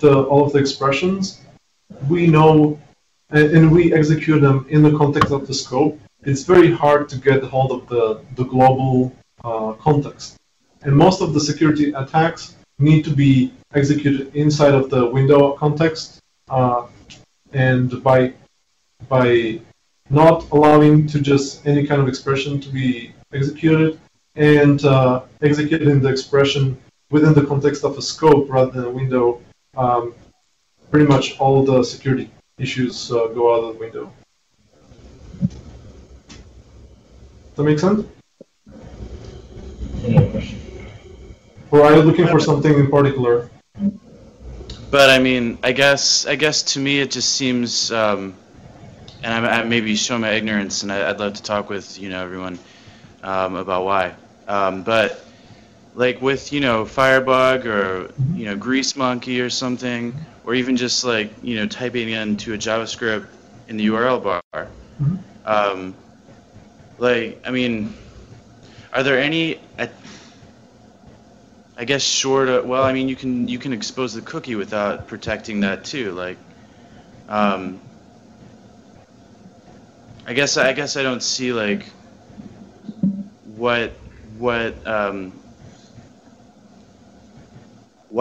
the expressions, we know, and we execute them in the context of the scope. It's very hard to get hold of the global context. And most of the security attacks need to be executed inside of the window context, and by not allowing to just any kind of expression to be executed, and executing the expression within the context of a scope rather than a window, pretty much all the security issues go out of the window. Does that make sense? Any other question? Or are you looking for something in particular? But I mean, I guess to me it just seems, and I maybe show my ignorance, and I'd love to talk with everyone about why. But like with Firebug or Grease Monkey or something, or even just like typing into a JavaScript in the URL bar. Mm-hmm. Like, I mean, are there any? I guess short of, well, I mean, you can expose the cookie without protecting that too. Like, I guess I don't see like why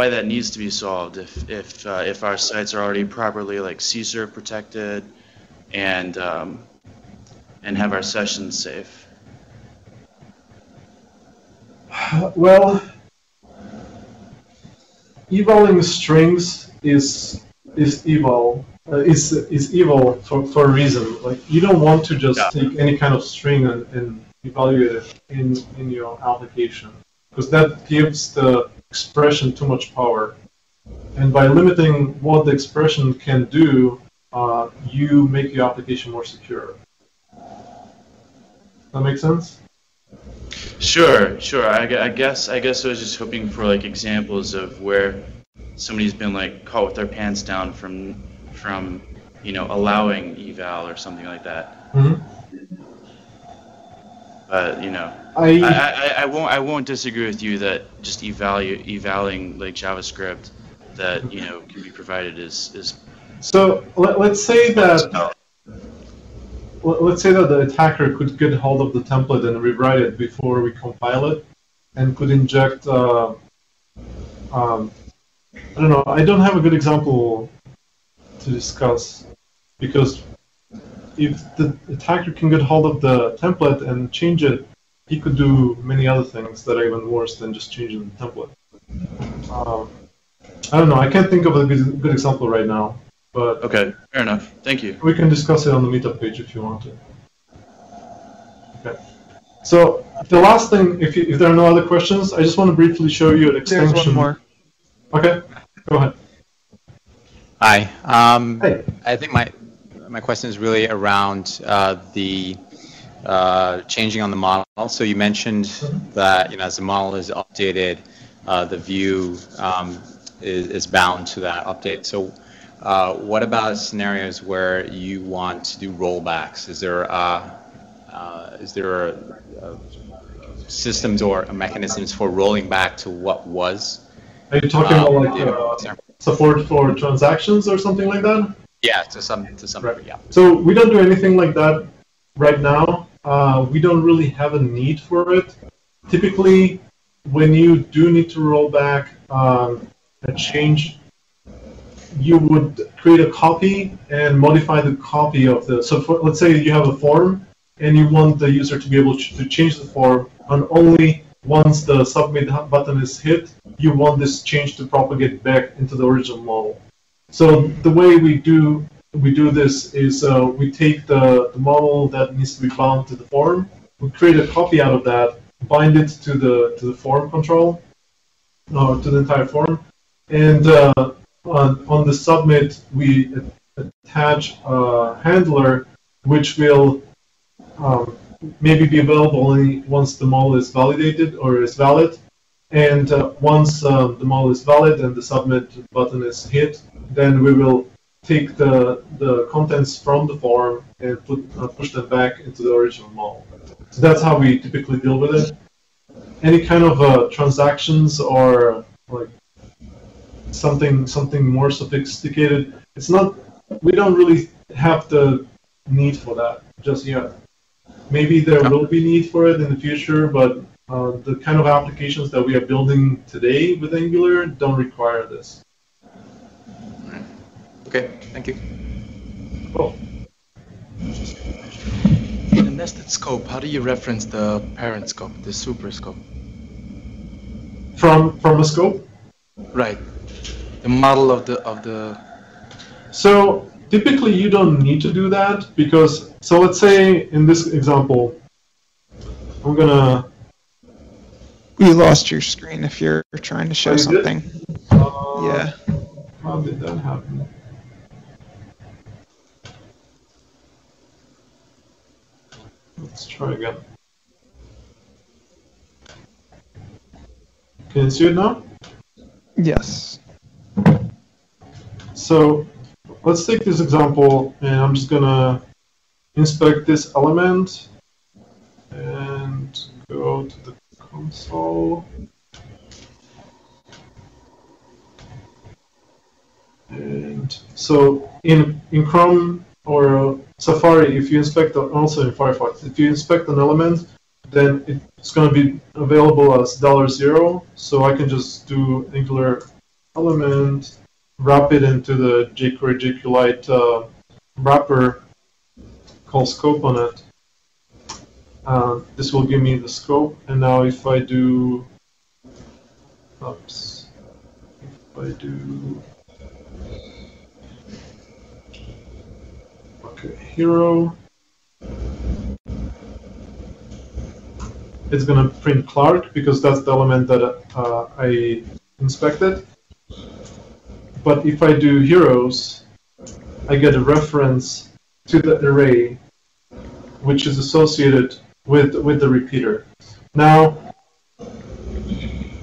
that needs to be solved if our sites are already properly like CSRF protected and have our sessions safe. Well, evaling strings is evil for a reason. Like, you don't want to just take any kind of string and evaluate it in your application, because that gives the expression too much power. And by limiting what the expression can do, you make your application more secure. That make sense? Sure. I guess I was just hoping for like examples of where somebody's been like caught with their pants down from allowing eval or something like that. Mm-hmm. But I won't disagree with you that just evaling like JavaScript that can be provided is. So let's say that let's say that the attacker could get hold of the template and rewrite it before we compile it, and could inject. I don't know. I don't have a good example to discuss, because if the attacker can get hold of the template and change it, he could do many other things that are even worse than just changing the template. I don't know. I can't think of a good example right now, but Okay, fair enough. Thank you. we can discuss it on the Meetup page if you want to. Okay. So the last thing, if there are no other questions, I just want to briefly show you an extension. There's one more. Okay, go ahead. Hi. Hey. I think my question is really around the changing on the model. So you mentioned that as the model is updated, the view is bound to that update. So what about scenarios where you want to do rollbacks? Is there systems or mechanisms for rolling back to what was? Are you talking about like support for transactions or something like that? Yeah, to some Right. yeah. So we don't do anything like that right now. We don't really have a need for it. Typically, when you do need to roll back a change, you would create a copy and modify the copy of the. So let's say you have a form and you want the user to be able to change the form, and only once the submit button is hit, you want this change to propagate back into the original model. So the way we do this is we take the model that needs to be bound to the form, we create a copy out of that, bind it to the form control, to the entire form, and on the submit we attach a handler which will maybe be available only once the model is validated or is valid. And once the model is valid and the submit button is hit, then we will take the contents from the form and push them back into the original model. So that's how we typically deal with it. Any kind of transactions or like something more sophisticated, it's not. We don't really have the need for that just yet. Maybe there will be need for it in the future, but the kind of applications that we are building today with Angular don't require this. Okay, thank you. Cool. In the nested scope, how do you reference the parent scope, the super scope? From a scope? Right. The model of the. So typically you don't need to do that because, so let's say in this example, I'm gonna. We lost your screen if you're trying to show Oh, you did? something. Yeah. How did that happen? Let's try again. Can you see it now? Yes. So let's take this example, and I'm just gonna inspect this element and go to the console. And so in Chrome or Safari, if you inspect, also in Firefox, if you inspect an element, then it's going to be available as $0. So I can just do Angular element, wrap it into the jQuery jQuelite wrapper, call scope on it. This will give me the scope. And now if I do, hero, it's going to print Clark because that's the element that I inspected. But if I do heroes, I get a reference to the array which is associated with the repeater. Now,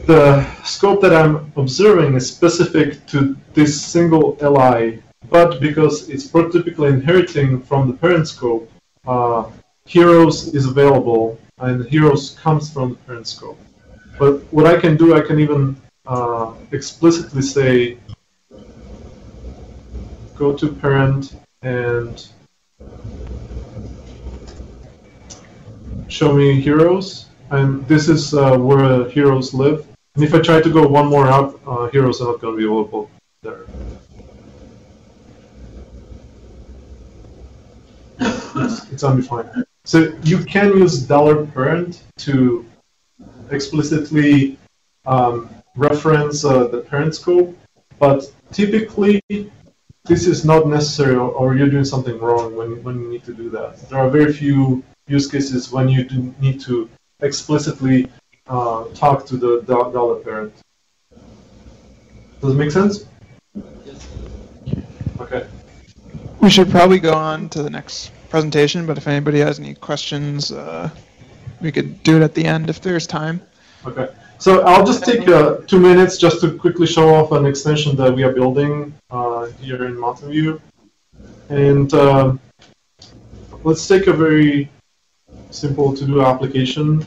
the scope that I'm observing is specific to this single LI, but because it's prototypically inheriting from the parent scope, heroes is available, and heroes comes from the parent scope. But what I can do, I can even explicitly say, go to parent and show me heroes, and this is where heroes live. And if I try to go one more up, heroes are not going to be available there. It's undefined. So you can use $parent to explicitly reference the parent scope, but typically this is not necessary, or you're doing something wrong when you need to do that. There are very few use cases when you do need to explicitly talk to the $parent. Does it make sense? Yes. Okay. We should probably go on to the next presentation, but if anybody has any questions, we could do it at the end if there's time. Okay. So I'll just take 2 minutes just to quickly show off an extension that we are building here in Mountain View. And let's take a very simple to-do application.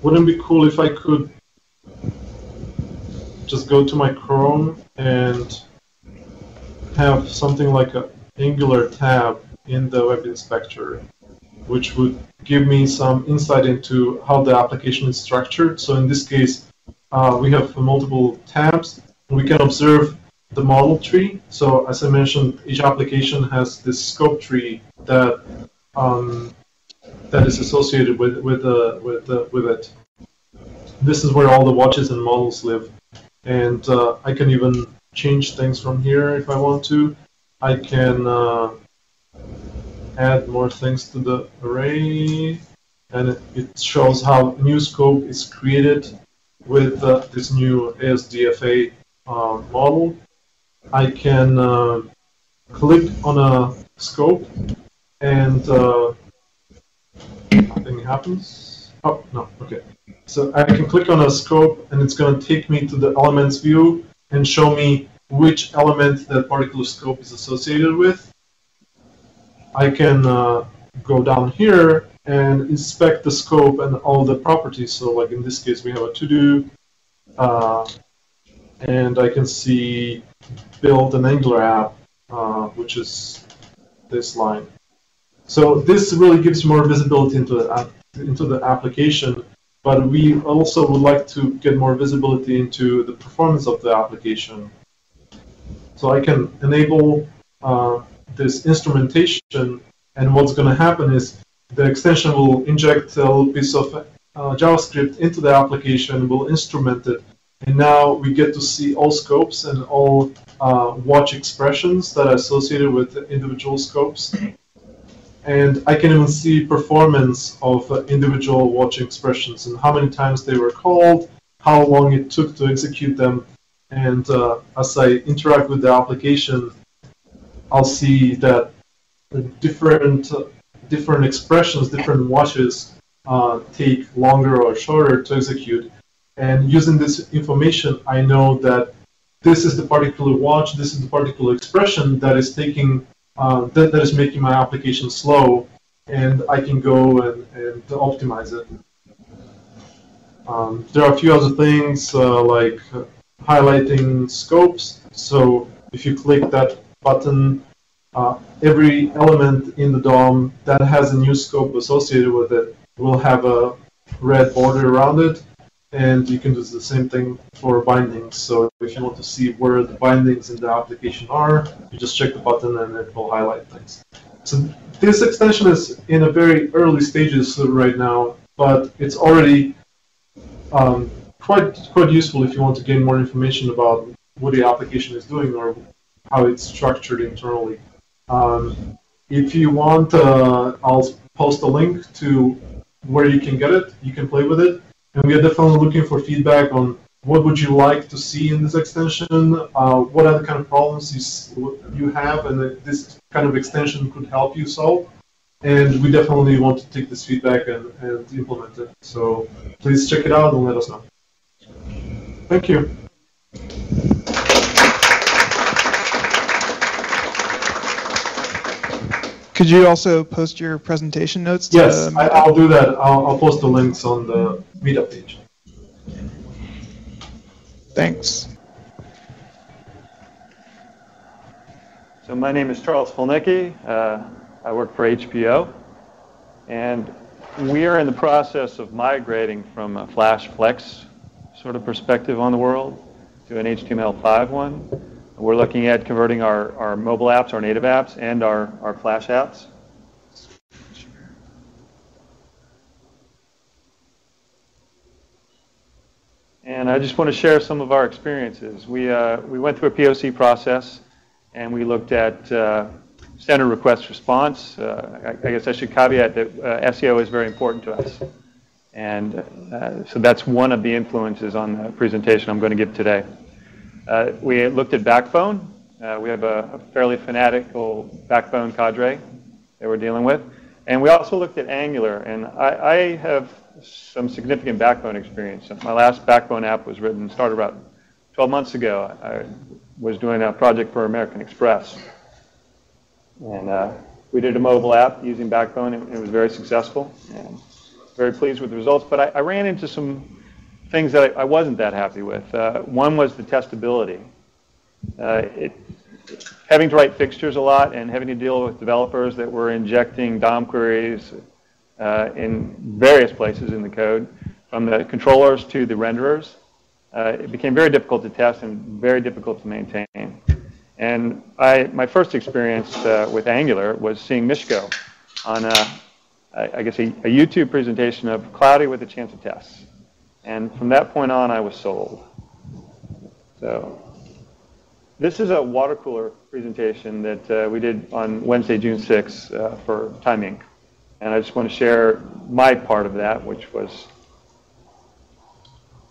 Wouldn't it be cool if I could just go to my Chrome and have something like an Angular tab in the web inspector, which would give me some insight into how the application is structured. So in this case, we have multiple tabs. We can observe the model tree. So as I mentioned, each application has this scope tree that that is associated with it. This is where all the watches and models live. And I can even change things from here if I want to. I can add more things to the array, and it shows how new scope is created with this new ASDFA model. I can click on a scope and nothing happens. Oh, no, okay. So I can click on a scope and it's going to take me to the elements view and show me which element that particular scope is associated with. I can go down here and inspect the scope and all the properties. So like in this case, we have a to-do, and I can see build an Angular app, which is this line. So this really gives more visibility into the application, but we also would like to get more visibility into the performance of the application. So I can enable this instrumentation, and what's going to happen is the extension will inject a little piece of JavaScript into the application, will instrument it, and now we get to see all scopes and all watch expressions that are associated with the individual scopes. And I can even see performance of individual watch expressions and how many times they were called, how long it took to execute them. And as I interact with the application, I'll see that the different expressions, different watches take longer or shorter to execute. And using this information, I know that this is the particular watch, this is the particular expression that is taking that is making my application slow, and I can go and optimize it. There are a few other things like highlighting scopes. So if you click that button, every element in the DOM that has a new scope associated with it will have a red border around it. And you can do the same thing for bindings. So if you want to see where the bindings in the application are, you just check the button and it will highlight things. So this extension is in a very early stages right now, but it's already quite useful if you want to gain more information about what the application is doing or how it's structured internally. If you want, I'll post a link to where you can get it. You can play with it. And we are definitely looking for feedback on what would you like to see in this extension, what other kind of problems you have, and that this kind of extension could help you solve. And we definitely want to take this feedback and implement it. So please check it out and let us know. Thank you. Could you also post your presentation notes? Yes, I'll do that. I'll post the links on the Meetup page. Thanks. So my name is Charles Fulnecky. I work for HBO, and We are in the process of migrating from a Flash Flex sort of perspective on the world to an HTML5 one. We're looking at converting our mobile apps, our native apps, and our Flash apps. And I just want to share some of our experiences. We went through a POC process, and we looked at standard request response. I guess I should caveat that SEO is very important to us. And so that's one of the influences on the presentation I'm going to give today. We looked at Backbone. We have a fairly fanatical Backbone cadre that we're dealing with. And we also looked at Angular. And I have some significant Backbone experience. My last Backbone app was started about 12 months ago. I was doing a project for American Express. And we did a mobile app using Backbone. It was very successful. And very pleased with the results. But I ran into some things that I wasn't that happy with. One was the testability. Having to write fixtures a lot and having to deal with developers that were injecting DOM queries in various places in the code, from the controllers to the renderers, it became very difficult to test and very difficult to maintain. And my first experience with Angular was seeing Mishko on I guess a YouTube presentation of Cloudy with a Chance of Tests. And from that point on, I was sold. So this is a water cooler presentation that we did on Wednesday, June 6th for Time Inc. And I just want to share my part of that, which was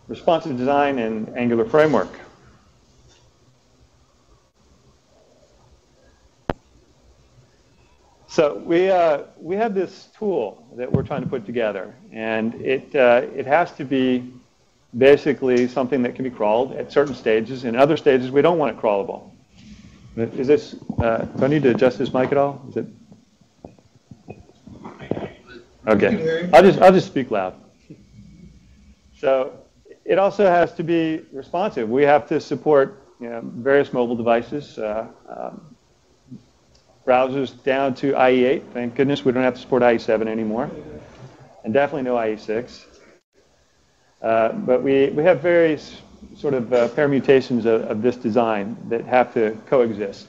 responsive design and Angular framework. So we have this tool that we're trying to put together, and it has to be basically something that can be crawled at certain stages. In other stages, we don't want it crawlable. Is this? Do I need to adjust this mic at all? Is it? Okay. I'll just speak loud. So it also has to be responsive. We have to support various mobile devices. Browsers down to IE8. Thank goodness we don't have to support IE7 anymore. And definitely no IE6. But we have various sort of permutations of this design that have to coexist.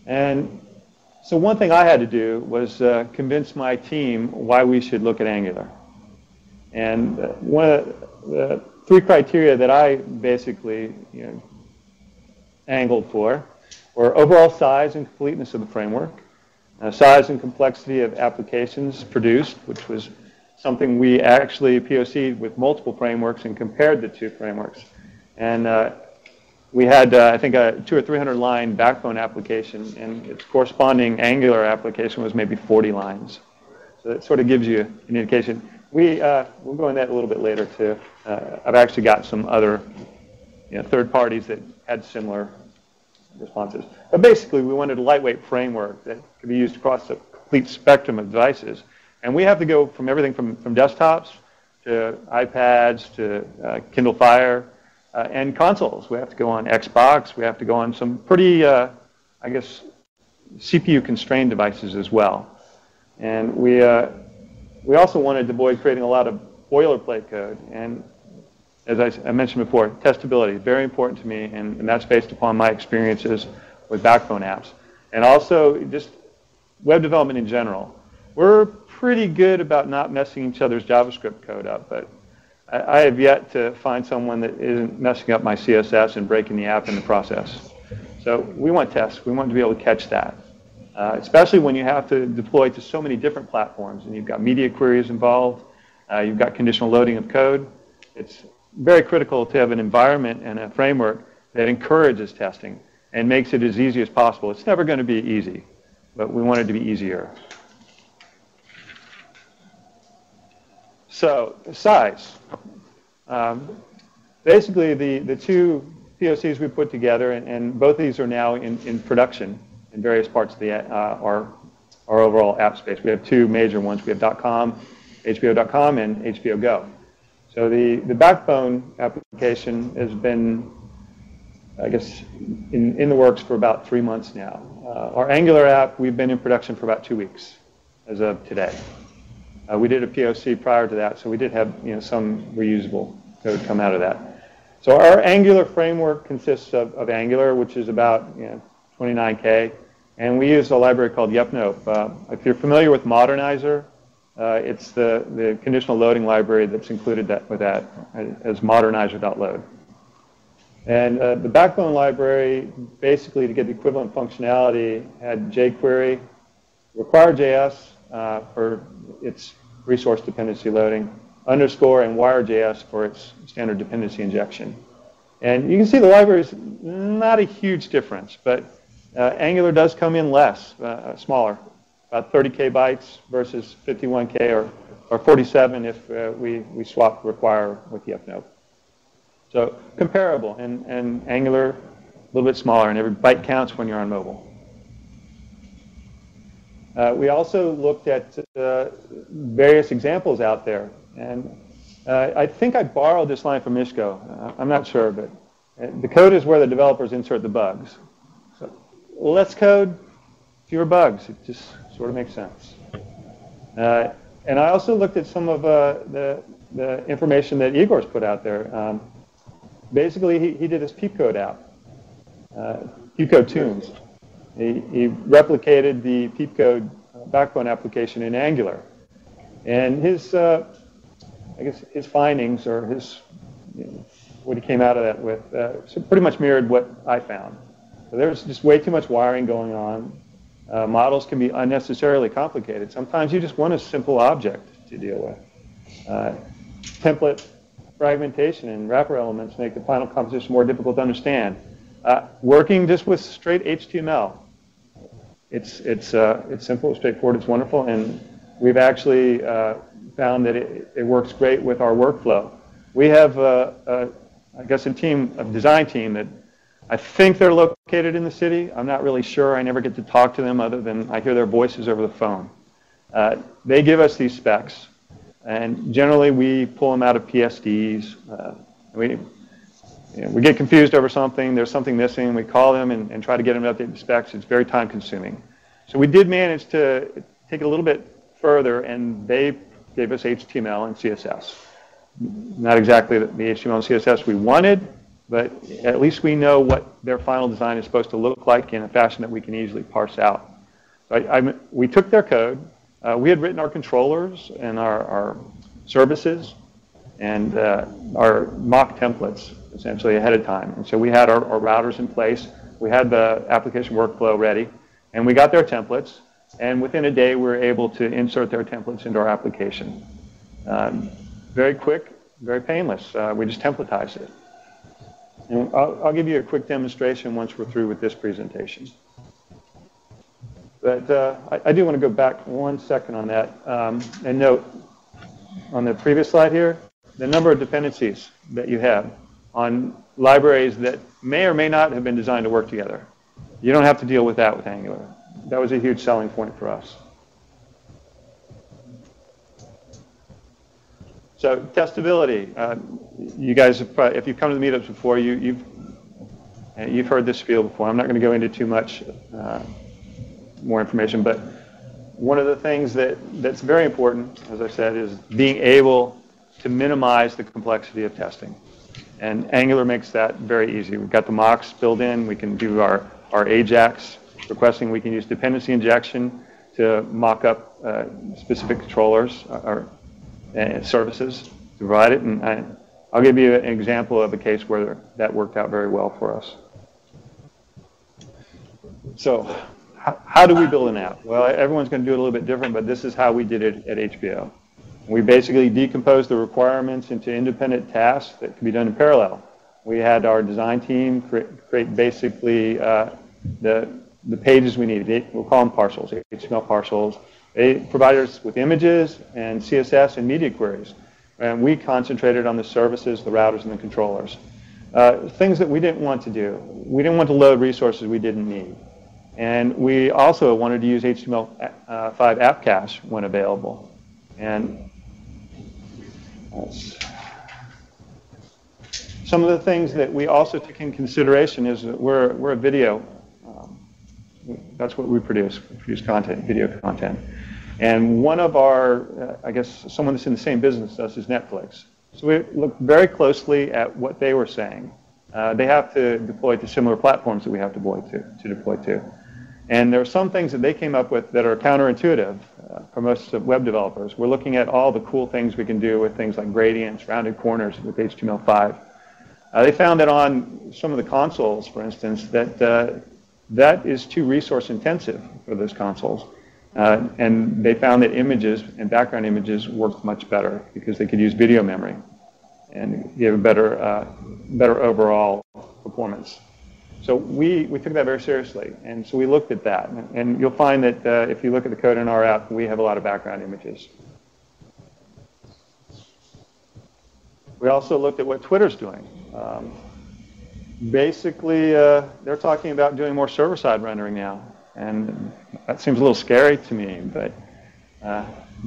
And so one thing I had to do was convince my team why we should look at Angular. And one of the three criteria that I basically angled for were overall size and completeness of the framework, size and complexity of applications produced, which was something we actually POC'd with multiple frameworks and compared the two frameworks. And we had, I think, a 200 or 300 line Backbone application, and its corresponding Angular application was maybe 40 lines. So it sort of gives you an indication. We'll go into that a little bit later, too. I've actually got some other third parties that had similar responses. But basically, we wanted a lightweight framework that could be used across a complete spectrum of devices. And we have to go from everything from desktops to iPads to Kindle Fire and consoles. We have to go on Xbox. We have to go on some pretty, I guess, CPU-constrained devices as well. And we also wanted to avoid creating a lot of boilerplate code. And as I mentioned before, testability is very important to me, and that's based upon my experiences with Backbone apps. And also just web development in general. We're pretty good about not messing each other's JavaScript code up, but I have yet to find someone that isn't messing up my CSS and breaking the app in the process. So we want tests. We want to be able to catch that, especially when you have to deploy to so many different platforms, and you've got media queries involved. You've got conditional loading of code. It's very critical to have an environment and a framework that encourages testing and makes it as easy as possible. It's never going to be easy, but we want it to be easier. So, size. Basically, the two POCs we put together, and both of these are now in production in various parts of our overall app space. We have two major ones. We have .com, HBO.com, and HBO Go. So the Backbone application has been, I guess, in the works for about 3 months now. Our Angular app, we've been in production for about 2 weeks. as of today. We did a POC prior to that, so we did have some reusable code come out of that. So our Angular framework consists of Angular, which is about 29K, and we use a library called YepNope. If you're familiar with Modernizer, it's the conditional loading library that's included with that as modernizer.load. And the backbone library, basically to get the equivalent functionality, had jQuery, require.js for its resource dependency loading, underscore, and wire.js for its standard dependency injection. And you can see the library is not a huge difference, but Angular does come in less, smaller, about 30K bytes versus 51K or 47 if we swap require with YepNope. So comparable, and Angular a little bit smaller, and every byte counts when you're on mobile. We also looked at various examples out there, and I think I borrowed this line from Ishko. I'm not sure, but the code is where the developers insert the bugs. So less code, fewer bugs. It just sort of makes sense. And I also looked at some of the information that Igor's put out there. Basically, he did his peep code app, peep code tunes. He replicated the peep code backbone application in Angular. And his, I guess, his findings, or what he came out of that with, so pretty much mirrored what I found. So there's just way too much wiring going on. Models can be unnecessarily complicated. Sometimes you just want a simple object to deal with. Template fragmentation and wrapper elements make the final composition more difficult to understand. Working just with straight HTML, it's simple, it's straightforward, it's wonderful, and we've actually found that it works great with our workflow. We have, I guess, a design team that I think they're located in the city. I'm not really sure. I never get to talk to them other than I hear their voices over the phone. They give us these specs, and generally we pull them out of PSDs. We get confused over something, there's something missing, we call them and try to get them to update the specs. It's very time consuming. So we did manage to take it a little bit further, and they gave us HTML and CSS. Not exactly the HTML and CSS we wanted, but at least we know what their final design is supposed to look like in a fashion that we can easily parse out. So we took their code, we had written our controllers and our services and our mock templates essentially ahead of time. And so we had our routers in place, we had the application workflow ready, and we got their templates, and within a day we were able to insert their templates into our application. Very quick, very painless. We just templatized it. And I'll give you a quick demonstration once we're through with this presentation. But I do want to go back 1 second on that and note on the previous slide here, the number of dependencies that you have on libraries that may or may not have been designed to work together. You don't have to deal with that with Angular. That was a huge selling point for us. So testability. You guys, if you've come to the meetups before, you've heard this spiel before. I'm not going to go into too much more information, but one of the things that's very important, as I said, is being able to minimize the complexity of testing. And Angular makes that very easy. We've got the mocks built in. We can do our AJAX requesting. We can use dependency injection to mock up specific controllers or services to provide it. And I'll give you an example of a case where that worked out very well for us. So how do we build an app? Well, everyone's going to do it a little bit different, but this is how we did it at HBO. We basically decomposed the requirements into independent tasks that could be done in parallel. We had our design team create basically the pages we needed. We'll call them parcels, HTML parcels. They provided us with images and CSS and media queries. And we concentrated on the services, the routers, and the controllers. Things that we didn't want to do. We didn't want to load resources we didn't need. And we also wanted to use HTML5 app cache when available. And some of the things that we also took in consideration is that we're a video. That's what we produce. We produce content, video content. And one of our, I guess, someone that's in the same business as us is Netflix. So we looked very closely at what they were saying. They have to deploy to similar platforms that we have to deploy to. And there are some things that they came up with that are counterintuitive for most web developers. We're looking at all the cool things we can do with things like gradients, rounded corners with HTML5. They found that on some of the consoles, for instance, that that is too resource intensive for those consoles. And they found that images and background images worked much better because they could use video memory and give a better overall performance. So we took that very seriously, and so we looked at that. And you'll find that if you look at the code in our app, we have a lot of background images. We also looked at what Twitter's doing. Basically, they're talking about doing more server-side rendering now, and that seems a little scary to me, but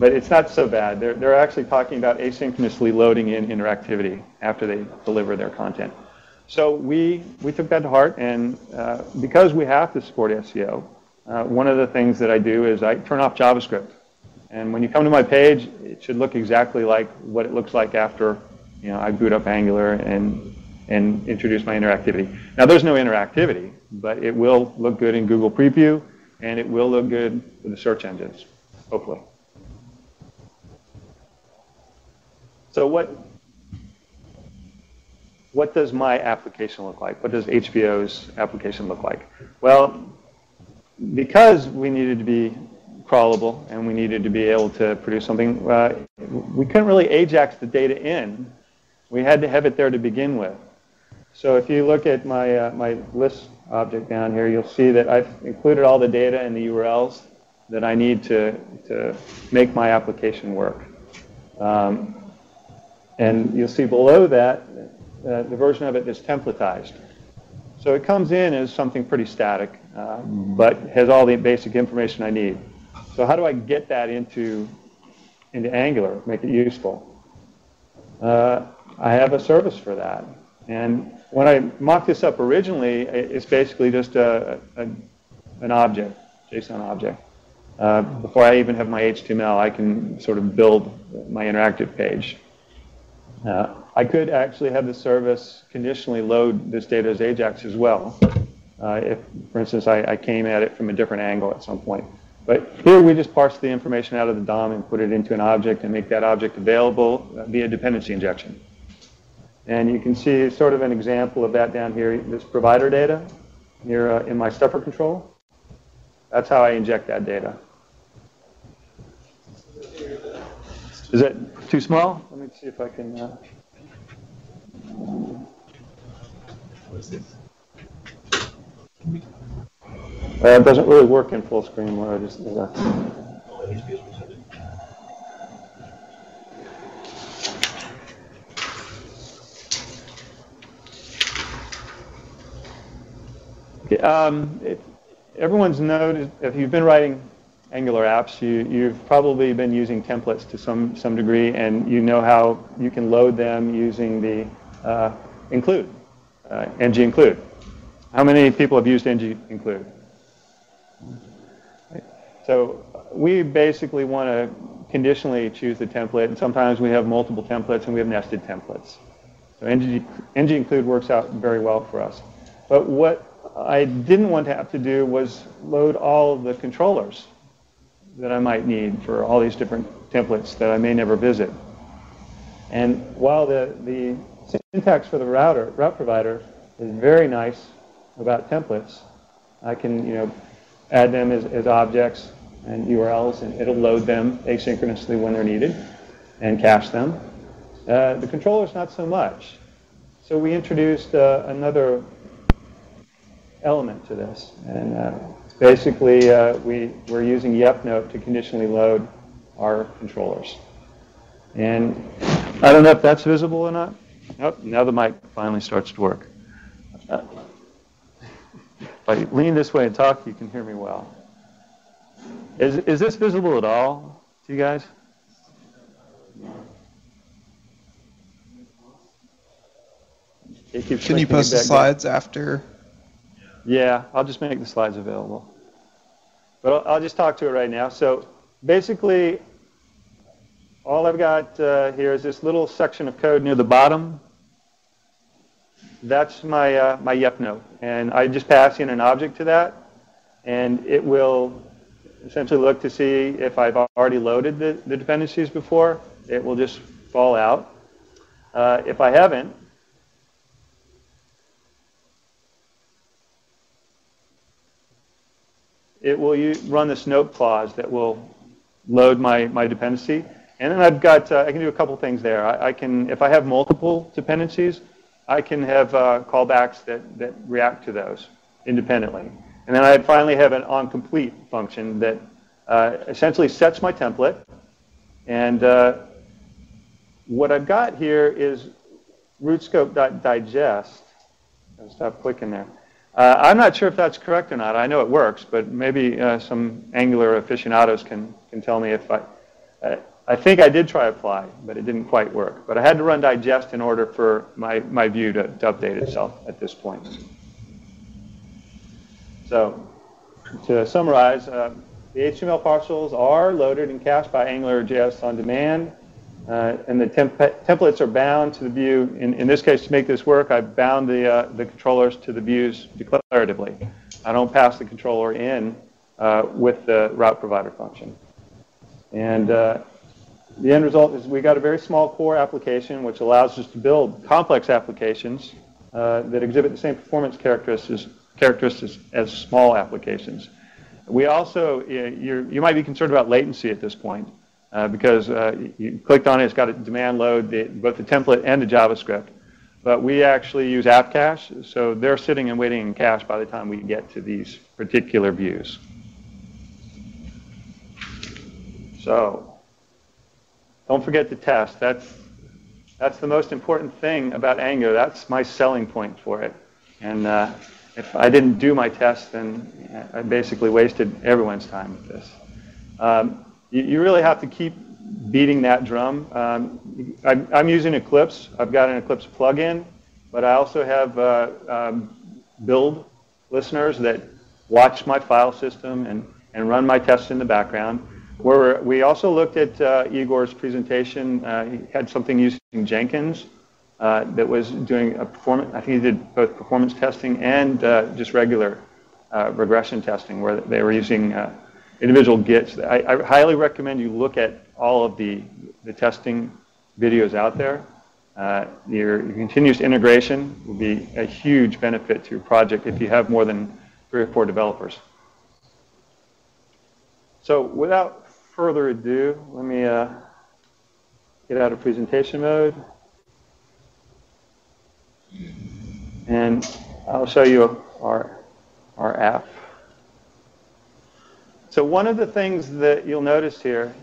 it's not so bad. They're actually talking about asynchronously loading in interactivity after they deliver their content. So we took that to heart, and because we have to support SEO, one of the things that I do is I turn off JavaScript. And when you come to my page, it should look exactly like what it looks like after I boot up Angular and introduce my interactivity. Now, there's no interactivity, but it will look good in Google Preview, and it will look good with the search engines, hopefully. So what does my application look like? What does HBO's application look like? Well, because we needed to be crawlable and we needed to be able to produce something, we couldn't really AJAX the data in. We had to have it there to begin with. So if you look at my, my list object down here, you'll see that I've included all the data and the URLs that I need to make my application work. And you'll see below that, the version of it is templatized. So it comes in as something pretty static, but has all the basic information I need. So how do I get that into Angular, make it useful? I have a service for that. And when I mocked this up originally, it's basically just an object, JSON object. Before I even have my HTML, I can sort of build my interactive page. I could actually have the service conditionally load this data as AJAX as well, if, for instance, I came at it from a different angle at some point. But here we just parse the information out of the DOM and put it into an object and make that object available via dependency injection. And you can see sort of an example of that down here, this provider data here in my stuffer control. That's how I inject that data. Is that too small? Let me see if I can. What is this? It doesn't really work in full screen where I just. Okay, everyone's noticed, if you've been writing Angular apps, you've probably been using templates to some degree, and you know how you can load them using the include, ng-include. How many people have used ng-include? So we basically want to conditionally choose the template, and sometimes we have multiple templates and we have nested templates. So ng-include works out very well for us. But what I didn't want to have to do was load all the controllers that I might need for all these different templates that I may never visit. And while the syntax for the route provider is very nice about templates, I can add them as objects and URLs, and it'll load them asynchronously when they're needed and cache them. The controllers, not so much. So we introduced another element to this, and basically we're using yep-note to conditionally load our controllers. And I don't know if that's visible or not. Oh, now the mic finally starts to work. If I lean this way and talk, you can hear me well. Is this visible at all to you guys? Can you post the slides after? Yeah, I'll just make the slides available. But I'll just talk to it right now. So basically, all I've got here is this little section of code near the bottom. That's my, my yep node. And I just pass in an object to that, and it will essentially look to see if I've already loaded the dependencies before. It will just fall out. If I haven't, it will run this note clause that will load my dependency. And then I've got, I can do a couple things there. I can, if I have multiple dependencies, I can have callbacks that react to those independently. And then I finally have an onComplete function that essentially sets my template. And what I've got here is rootscope.digest. I'll stop clicking there. I'm not sure if that's correct or not. I know it works, but maybe some Angular aficionados can tell me if I think I did try apply, but it didn't quite work. But I had to run digest in order for my view to update itself at this point. So to summarize, the HTML parcels are loaded and cached by AngularJS on demand. And the templates are bound to the view. In this case, to make this work, I've bound the controllers to the views declaratively. I don't pass the controller in with the route provider function. And the end result is we got a very small core application, which allows us to build complex applications that exhibit the same performance characteristics as small applications. We also, you might be concerned about latency at this point. Because you clicked on it, it's got a demand load, both the template and the JavaScript. But we actually use app cache, so they're sitting and waiting in cache by the time we get to these particular views. So don't forget to test. That's the most important thing about Angular. That's my selling point for it. And if I didn't do my test, then I basically wasted everyone's time with this. You really have to keep beating that drum. I'm using Eclipse. I've got an Eclipse plugin, but I also have build listeners that watch my file system and run my tests in the background. We also looked at Igor's presentation. He had something using Jenkins that was doing a performance. I think he did both performance testing and just regular regression testing, where they were using individual Gits. I highly recommend you look at all of the testing videos out there. Your continuous integration will be a huge benefit to your project if you have more than 3 or 4 developers. So without further ado, let me get out of presentation mode. And I'll show you our app. So one of the things that you'll notice here,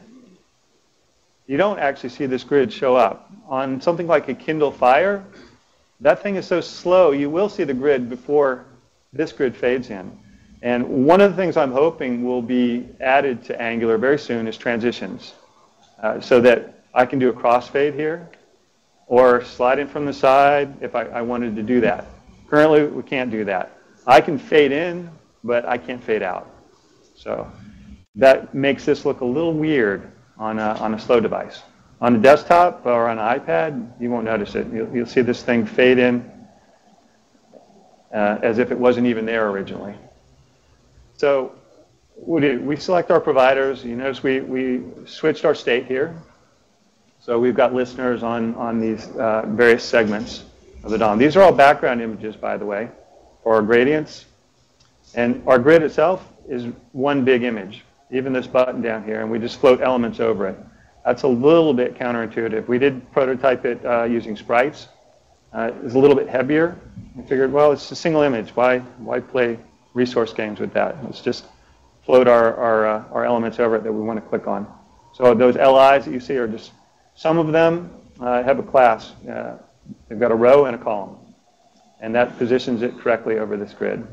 you don't actually see this grid show up. On something like a Kindle Fire, that thing is so slow, you will see the grid before this grid fades in. And one of the things I'm hoping will be added to Angular very soon is transitions, so that I can do a crossfade here, or slide in from the side if I wanted to do that. Currently, we can't do that. I can fade in, but I can't fade out. So that makes this look a little weird on a slow device. On a desktop or on an iPad, you won't notice it. You'll see this thing fade in as if it wasn't even there originally. So we select our providers. You notice we switched our state here. So we've got listeners on these various segments of the DOM. These are all background images, by the way, for our gradients. And our grid itself is one big image, even this button down here, and we just float elements over it. That's a little bit counterintuitive. We did prototype it using sprites. It's a little bit heavier. We figured, well, it's a single image. Why play resource games with that? Let's just float our elements over it that we want to click on. So those LIs that you see are just, some of them have a class. They've got a row and a column, and that positions it correctly over this grid.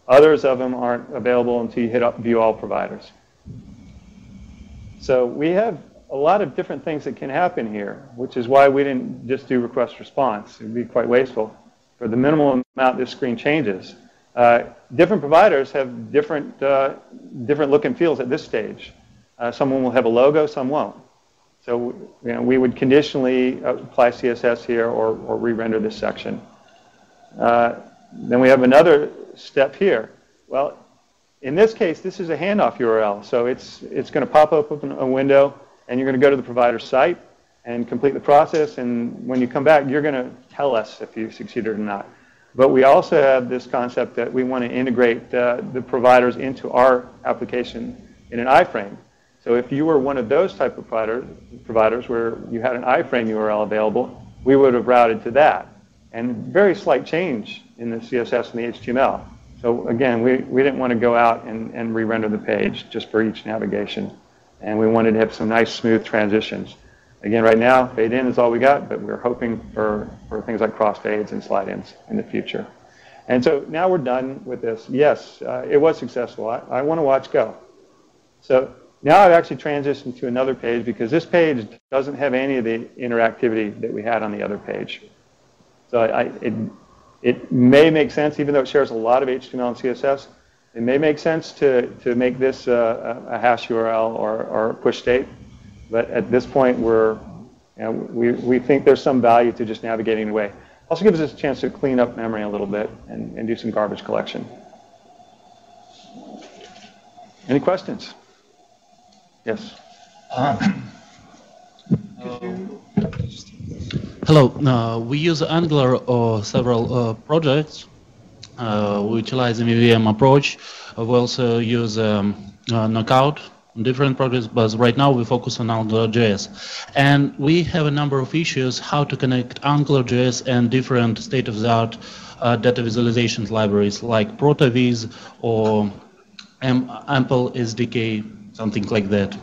Others of them aren't available until you hit up View All Providers. So we have a lot of different things that can happen here, which is why we didn't just do request response. It would be quite wasteful. For the minimal amount this screen changes, different providers have different look and feels at this stage. Someone will have a logo, some won't. So we would conditionally apply CSS here or re-render this section. Then we have another step here. Well, in this case, this is a handoff URL. So it's going to pop open a window, and you're going to go to the provider's site and complete the process. And when you come back, you're going to tell us if you succeeded or not. But we also have this concept that we want to integrate the providers into our application in an iframe. So if you were one of those type of providers where you had an iframe URL available, we would have routed to that. And very slight change in the CSS and the HTML. So again, we didn't want to go out and re-render the page just for each navigation. And we wanted to have some nice, smooth transitions. Again, right now, fade in is all we got, but we're hoping for things like crossfades and slide-ins in the future. And so now we're done with this. Yes, it was successful. I want to watch go. So now I've actually transitioned to another page because this page doesn't have any of the interactivity that we had on the other page. So it may make sense, even though it shares a lot of HTML and CSS, it may make sense to make this a hash URL or push state. But at this point, we think there's some value to just navigating away. Also gives us a chance to clean up memory a little bit and do some garbage collection. Any questions? Yes. Hello. We use Angular or several projects. We utilize the MVM approach. We also use Knockout on different projects, but right now we focus on AngularJS. And we have a number of issues how to connect AngularJS and different state-of-the-art data visualization libraries like ProtoVis or Ample SDK, something like that.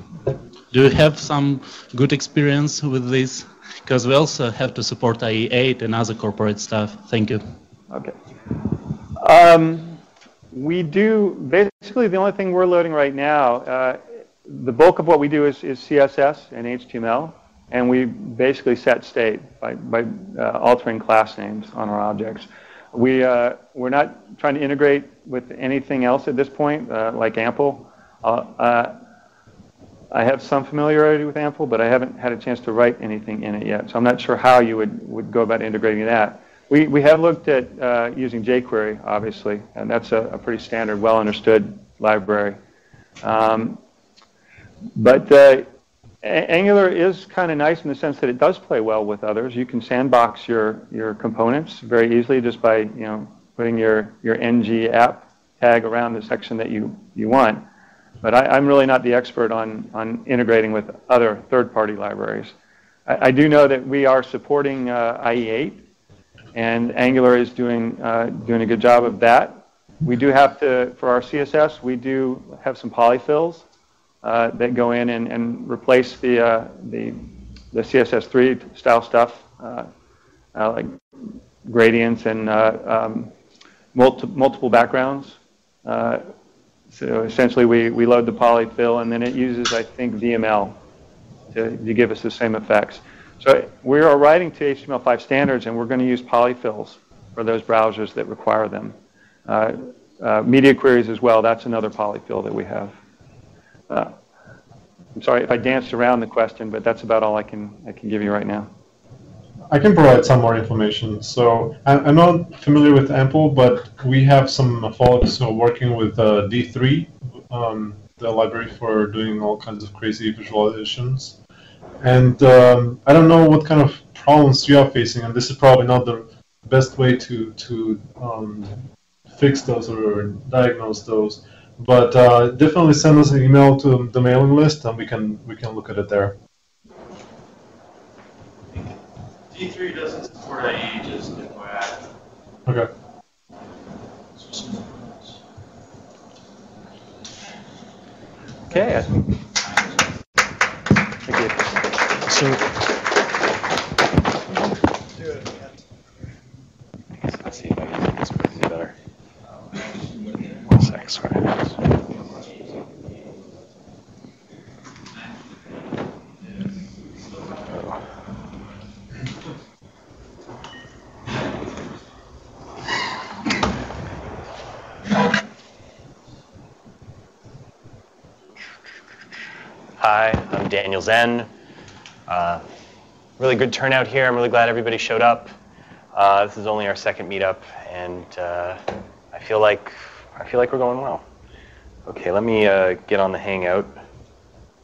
Do you have some good experience with this? Because we also have to support IE8 and other corporate stuff. Thank you. Okay. We do, basically the only thing we're loading right now, the bulk of what we do is CSS and HTML, and we basically set state by altering class names on our objects. We're not trying to integrate with anything else at this point, like Ample. I have some familiarity with Ample, but I haven't had a chance to write anything in it yet, so I'm not sure how you would go about integrating that. We have looked at using jQuery, obviously, and that's a pretty standard, well-understood library. But Angular is kind of nice in the sense that it does play well with others. You can sandbox your components very easily just by putting your ng app tag around the section that you want. But I'm really not the expert on integrating with other third-party libraries. I do know that we are supporting IE8, and Angular is doing a good job of that. We do have to, for our CSS, we do have some polyfills that go in and replace the CSS3 style stuff, like gradients and multiple backgrounds. So essentially, we load the polyfill, and then it uses, I think, VML to give us the same effects. So we are writing to HTML5 standards, and we're going to use polyfills for those browsers that require them. Media queries as well, that's another polyfill that we have. I'm sorry if I danced around the question, but that's about all I can give you right now. I can provide some more information. So I'm not familiar with Ample, but we have some folks working with D3, the library for doing all kinds of crazy visualizations. And I don't know what kind of problems you are facing, and this is probably not the best way to fix those or diagnose those. But definitely send us an email to the mailing list, and we can look at it there. D3 doesn't support IE, just FYI. Okay. Okay, I think. Thank you. So, let's see if I can make this better. 1 sec, sorry. Hi, I'm Daniel Zen. Really good turnout here. I'm really glad everybody showed up. This is only our second meetup, and I feel like we're going well. Okay, let me get on the Hangout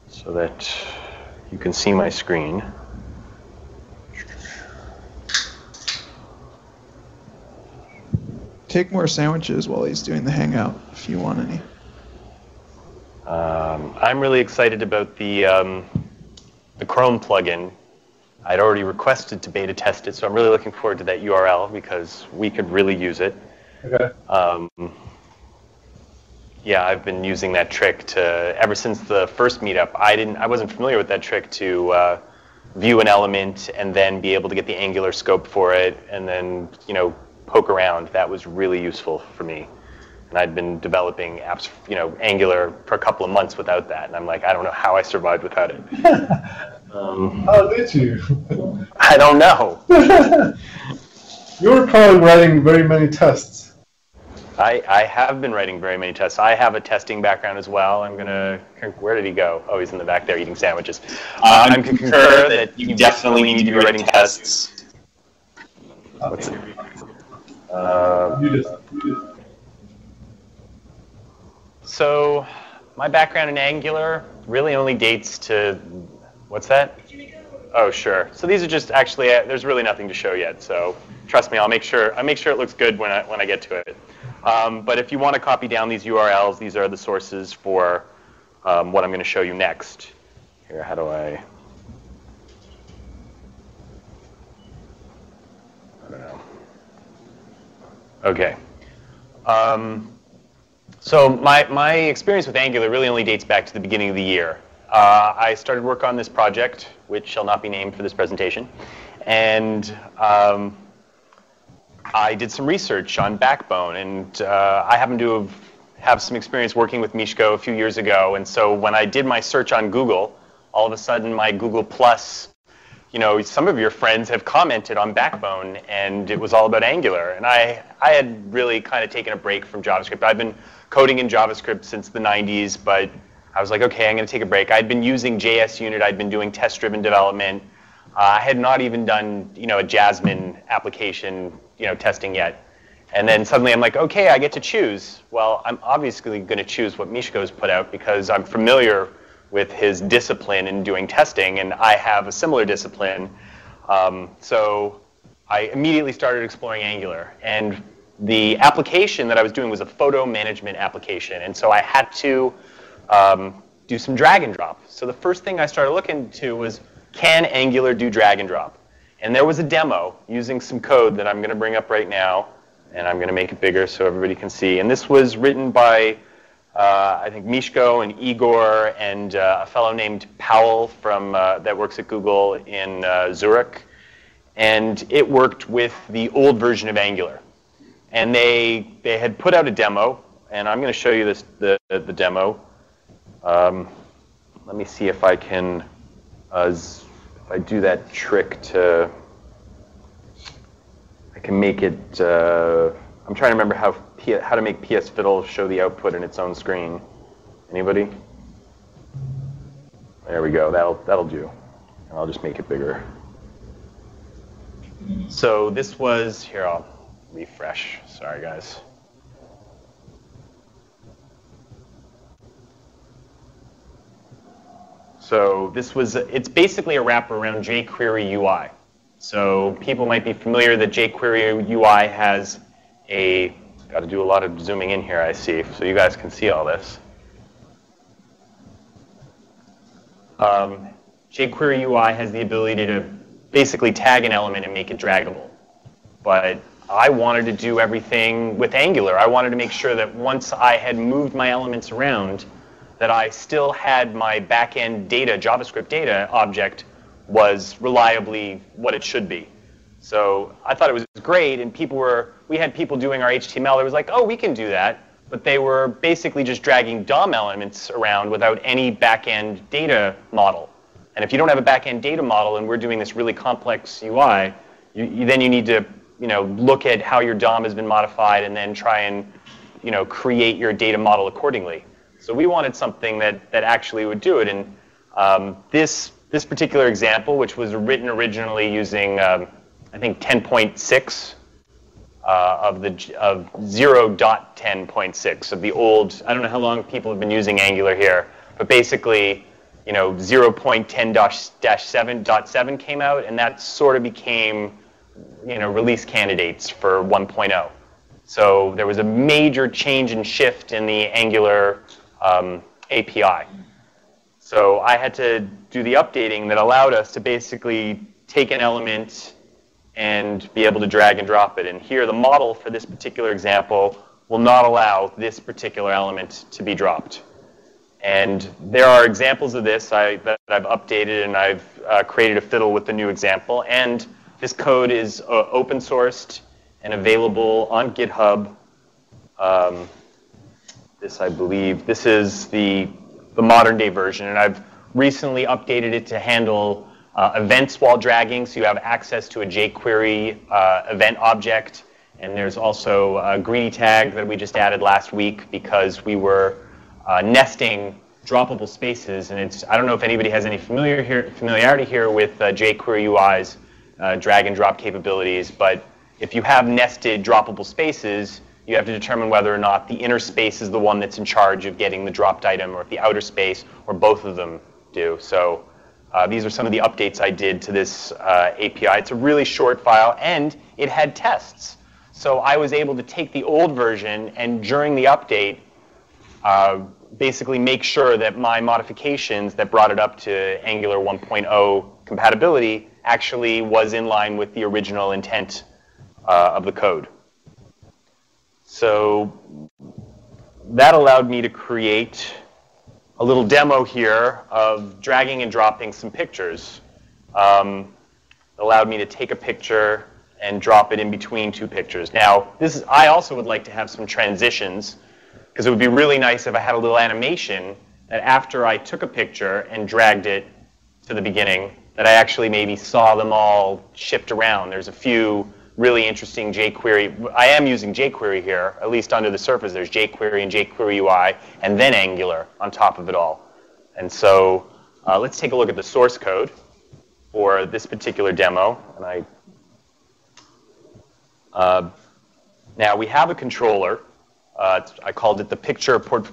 so that you can see my screen. Take more sandwiches while he's doing the Hangout, if you want any. I'm really excited about the Chrome plugin. I'd already requested to beta test it, so I'm really looking forward to that URL because we could really use it. Okay. Yeah, I've been using that trick to ever since the first meetup. I wasn't familiar with that trick to view an element and then be able to get the Angular scope for it, and then poke around. That was really useful for me. And I'd been developing apps, Angular for a couple of months without that, and I'm like, I don't know how I survived without it. How did you? I don't know. You were probably writing very many tests. I have been writing very many tests. I have a testing background as well. Where did he go? Oh, he's in the back there eating sandwiches. I'm concur that you definitely need to be writing tests. What's it? So my background in Angular really only dates to, what's that? Oh, sure. So these are just actually, there's really nothing to show yet. So trust me, I'll make sure it looks good when I get to it. But if you want to copy down these URLs, these are the sources for what I'm going to show you next. Here, how do I don't know. Okay. So my experience with Angular really only dates back to the beginning of the year. I started work on this project, which shall not be named for this presentation, and I did some research on Backbone, and I happen to have some experience working with Mishko a few years ago, and so when I did my search on Google, all of a sudden my Google Plus, some of your friends have commented on Backbone, and it was all about Angular, and I had really kind of taken a break from JavaScript. I've been coding in JavaScript since the 90s, but I was like, okay, I'm going to take a break. I'd been using JS Unit. I'd been doing test-driven development. I had not even done, a Jasmine application, testing yet. And then suddenly I'm like, okay, I get to choose. Well, I'm obviously going to choose what Mishko's put out because I'm familiar with his discipline in doing testing, and I have a similar discipline. So I immediately started exploring Angular. And the application that I was doing was a photo management application. And so I had to do some drag and drop. So the first thing I started looking into was, can Angular do drag and drop? And there was a demo using some code that I'm going to bring up right now. And I'm going to make it bigger so everybody can see. And this was written by, I think, Mishko and Igor and a fellow named Powell from that works at Google in Zurich. And it worked with the old version of Angular. And they had put out a demo. And I'm going to show you the demo. Let me see if I can, if I do that trick to, I can make it, I'm trying to remember how to make PS Fiddle show the output in its own screen. Anybody? There we go, that'll do. And I'll just make it bigger. So this was, here, I'll refresh. Sorry, guys. So this was, it's basically a wrapper around jQuery UI. So people might be familiar that jQuery UI has got to do a lot of zooming in here, I see, so you guys can see all this. jQuery UI has the ability to basically tag an element and make it draggable. But I wanted to do everything with Angular. I wanted to make sure that once I had moved my elements around, that I still had my back-end data, JavaScript data object, was reliably what it should be. So I thought it was great, and we had people doing our HTML that was like, oh, we can do that, but they were basically just dragging DOM elements around without any back-end data model. And if you don't have a back-end data model and we're doing this really complex UI, then you need to look at how your DOM has been modified and then try and create your data model accordingly. So we wanted something that actually would do it. And This particular example, which was written originally using, I think 10.6 of 0.10.6 of the old. I don't know how long people have been using Angular here, but basically, 0.10-7.7 came out, and that sort of became, release candidates for 1.0. So there was a major change and shift in the Angular API. So I had to do the updating that allowed us to basically take an element and be able to drag and drop it. And here, the model for this particular example will not allow this particular element to be dropped. And there are examples of this that I've updated, and I've created a fiddle with the new example. And this code is open sourced and available on GitHub. I believe, this is the modern day version, and I've recently updated it to handle events while dragging, so you have access to a jQuery event object. And there's also a greedy tag that we just added last week because we were nesting droppable spaces, and I don't know if anybody has any familiarity here with jQuery UI's drag and drop capabilities, but if you have nested droppable spaces, you have to determine whether or not the inner space is the one that's in charge of getting the dropped item, or if the outer space, or both of them do. So these are some of the updates I did to this API. It's a really short file, and it had tests. So I was able to take the old version and during the update, basically make sure that my modifications that brought it up to Angular 1.0 compatibility actually was in line with the original intent of the code. So that allowed me to create a little demo here of dragging and dropping some pictures. Allowed me to take a picture and drop it in between two pictures. Now, I also would like to have some transitions, because it would be really nice if I had a little animation that after I took a picture and dragged it to the beginning, that I actually maybe saw them all shift around. There's a few really interesting jQuery. I am using jQuery here, at least under the surface. There's jQuery and jQuery UI, and then Angular on top of it all. And so let's take a look at the source code for this particular demo. And now we have a controller. I called it the picture port.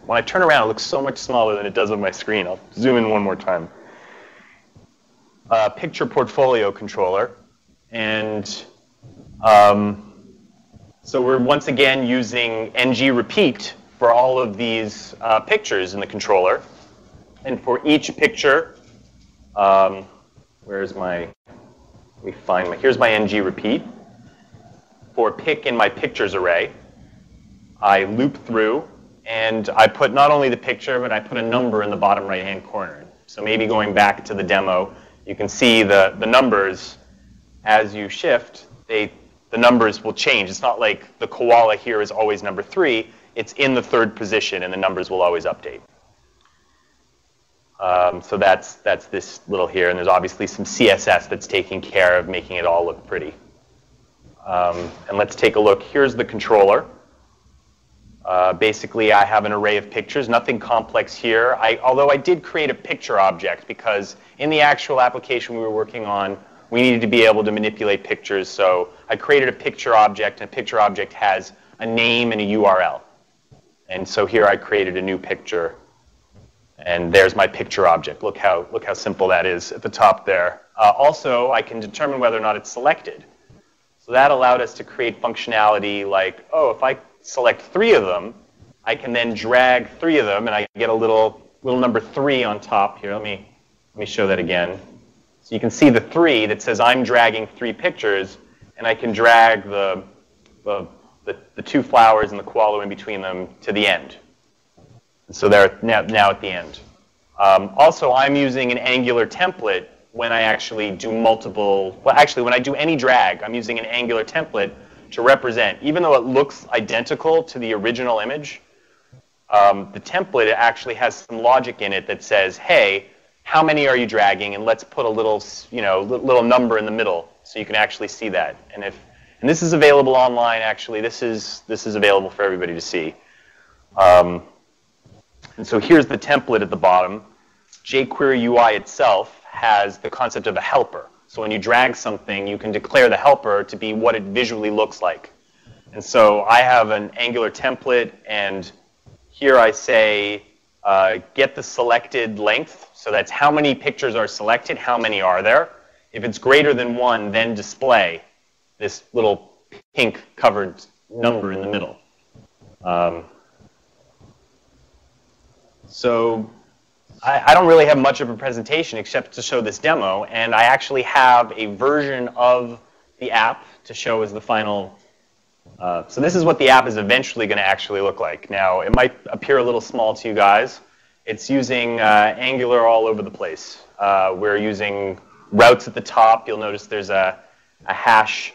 When I turn around, it looks so much smaller than it does on my screen. I'll zoom in one more time. Picture portfolio controller. And so we're once again using ng repeat for all of these pictures in the controller. And for each picture, here's my ng repeat. For pick in my pictures array, I loop through and I put not only the picture, but I put a number in the bottom right-hand corner. So maybe going back to the demo, you can see the numbers as you shift, the numbers will change. It's not like the koala here is always number 3. It's in the 3rd position, and the numbers will always update. So that's this little here, and there's obviously some CSS that's taking care of making it all look pretty. And let's take a look. Here's the controller. Basically, I have an array of pictures, nothing complex here. Although I did create a picture object, because in the actual application we were working on, we needed to be able to manipulate pictures. So I created a picture object, and a picture object has a name and a URL. And so here I created a new picture. And there's my picture object. Look how simple that is at the top there. Also, I can determine whether or not it's selected. So that allowed us to create functionality like, oh, if I select 3 of them, I can then drag 3 of them, and I get a little number 3 on top here. Let me show that again. So you can see the 3 that says I'm dragging 3 pictures, and I can drag the 2 flowers and the koala in between them to the end. So they're now at the end. Also, I'm using an Angular template when I actually do when I do any drag, I'm using an Angular template to represent. Even though it looks identical to the original image, the template actually has some logic in it that says, hey, how many are you dragging? And let's put a little number in the middle so you can actually see that. And this is available online, actually. This is available for everybody to see. And so here's the template at the bottom. jQuery UI itself has the concept of a helper. So when you drag something, you can declare the helper to be what it visually looks like. And so I have an Angular template, and here I say, get the selected length. So that's how many pictures are selected, how many are there. If it's greater than 1, then display this little pink covered number in the middle. So I don't really have much of a presentation except to show this demo, and I actually have a version of the app to show as the final. So this is what the app is eventually going to actually look like. Now, it might appear a little small to you guys. It's using Angular all over the place. We're using routes at the top. You'll notice there's a hash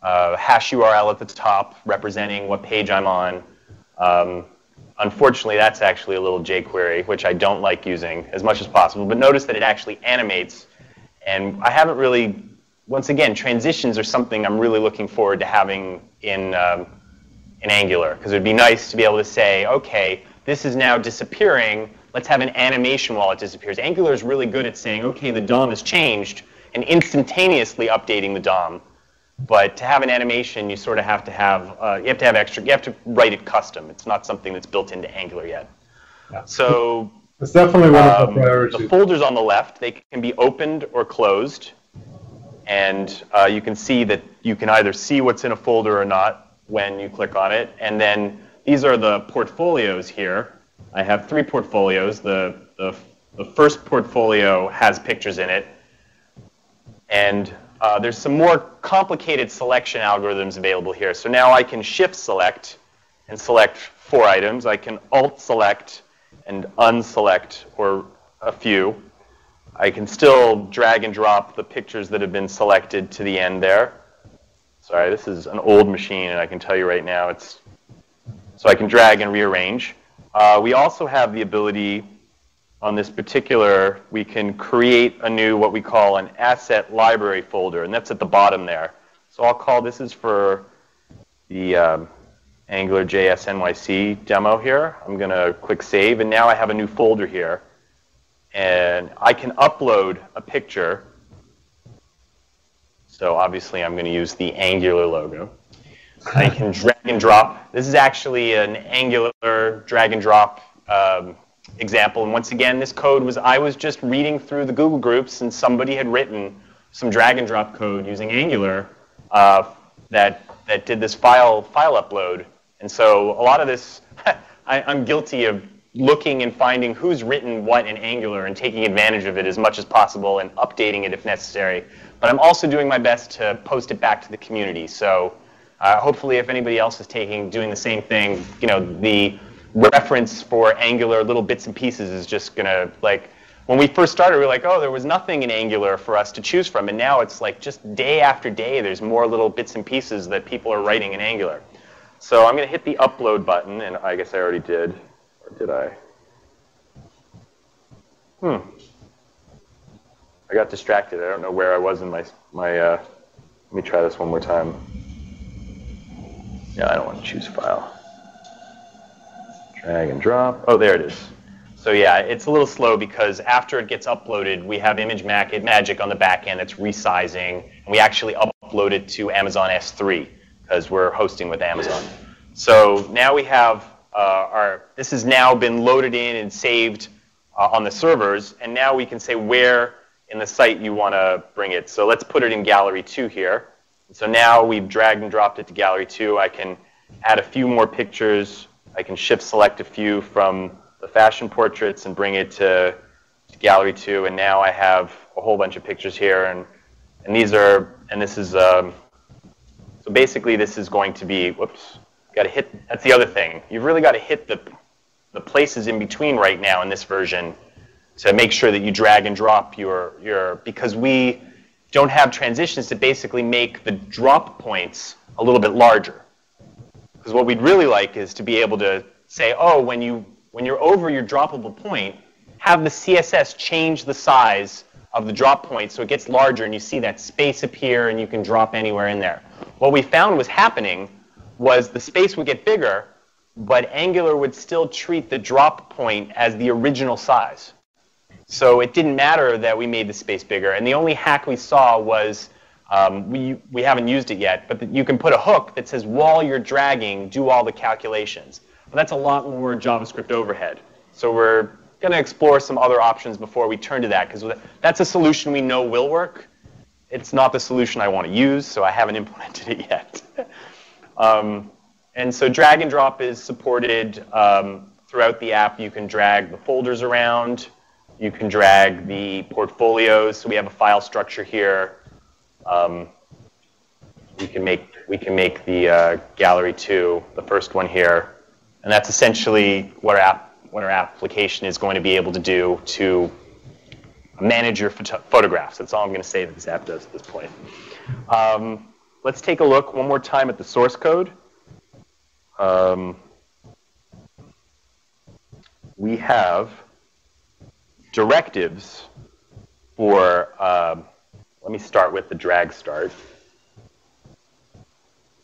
URL at the top representing what page I'm on. Unfortunately, that's actually a little jQuery, which I don't like using as much as possible. But notice that it actually animates. And I haven't really, once again, transitions are something I'm really looking forward to having in Angular. Because it would be nice to be able to say, OK, this is now disappearing. Let's have an animation while it disappears. Angular is really good at saying, OK, the DOM has changed, and instantaneously updating the DOM. But to have an animation, you sort of have to have, you have to write it custom. It's not something that's built into Angular yet. Yeah. So it's definitely one of the priorities. The folders on the left, they can be opened or closed. And you can see that you can either see what's in a folder or not when you click on it. And then these are the portfolios here. I have 3 portfolios. The first portfolio has pictures in it. And there's some more complicated selection algorithms available here. So now I can shift select and select 4 items. I can alt select and unselect or a few. I can still drag and drop the pictures that have been selected to the end there. Sorry, this is an old machine, and I can tell you right now it's... So I can drag and rearrange. We also have the ability on this particular, we can create a new, what we call an asset library folder, and that's at the bottom there. So I'll call, this is for the AngularJS NYC demo here. I'm going to click Save, and now I have a new folder here. And I can upload a picture. So obviously I'm going to use the Angular logo. I can drag and drop. This is actually an Angular drag and drop example. And once again, this code was, I was just reading through the Google groups, and somebody had written some drag and drop code using Angular that did this file upload. And so a lot of this, I'm guilty of looking and finding who's written what in Angular and taking advantage of it as much as possible and updating it if necessary. But I'm also doing my best to post it back to the community. So hopefully if anybody else is doing the same thing, you know, the reference for Angular little bits and pieces is just going to, like, when we first started, we were like, oh, there was nothing in Angular for us to choose from. And now it's like just day after day, there's more little bits and pieces that people are writing in Angular. So I'm going to hit the upload button, and I guess I already did. Or did I? I got distracted. I don't know where I was in my let me try this one more time. Yeah, I don't want to choose file. Drag and drop. Oh, there it is. So yeah, it's a little slow because after it gets uploaded, we have image magic on the back end that's resizing, and we actually upload it to Amazon S3 because we're hosting with Amazon. So now we have this has now been loaded in and saved on the servers, and now we can say where in the site you want to bring it. So let's put it in Gallery 2 here. So now we've dragged and dropped it to Gallery 2. I can add a few more pictures. I can shift select a few from the fashion portraits and bring it to Gallery 2. And now I have a whole bunch of pictures here. And these are, and this is, so basically this is going to be, whoops, got to hit, that's the other thing. You've really got to hit the places in between right now in this version to make sure that you drag and drop your because we don't have transitions to basically make the drop points a little bit larger. Because what we'd really like is to be able to say, oh, when you're over your droppable point, have the CSS change the size of the drop point so it gets larger and you see that space appear and you can drop anywhere in there. What we found was happening was the space would get bigger, but Angular would still treat the drop point as the original size. So it didn't matter that we made the space bigger. And the only hack we saw was, we haven't used it yet, but you can put a hook that says, while you're dragging, do all the calculations. But that's a lot more JavaScript overhead. So we're going to explore some other options before we turn to that, because that's a solution we know will work. It's not the solution I want to use, so I haven't implemented it yet. And so drag and drop is supported throughout the app. You can drag the folders around. You can drag the portfolios. So we have a file structure here. We can make the gallery 2, the first one here. And that's essentially what our application is going to be able to do to manage your photographs. That's all I'm going to say that this app does at this point. Let's take a look one more time at the source code. We have directives for, let me start with the drag start.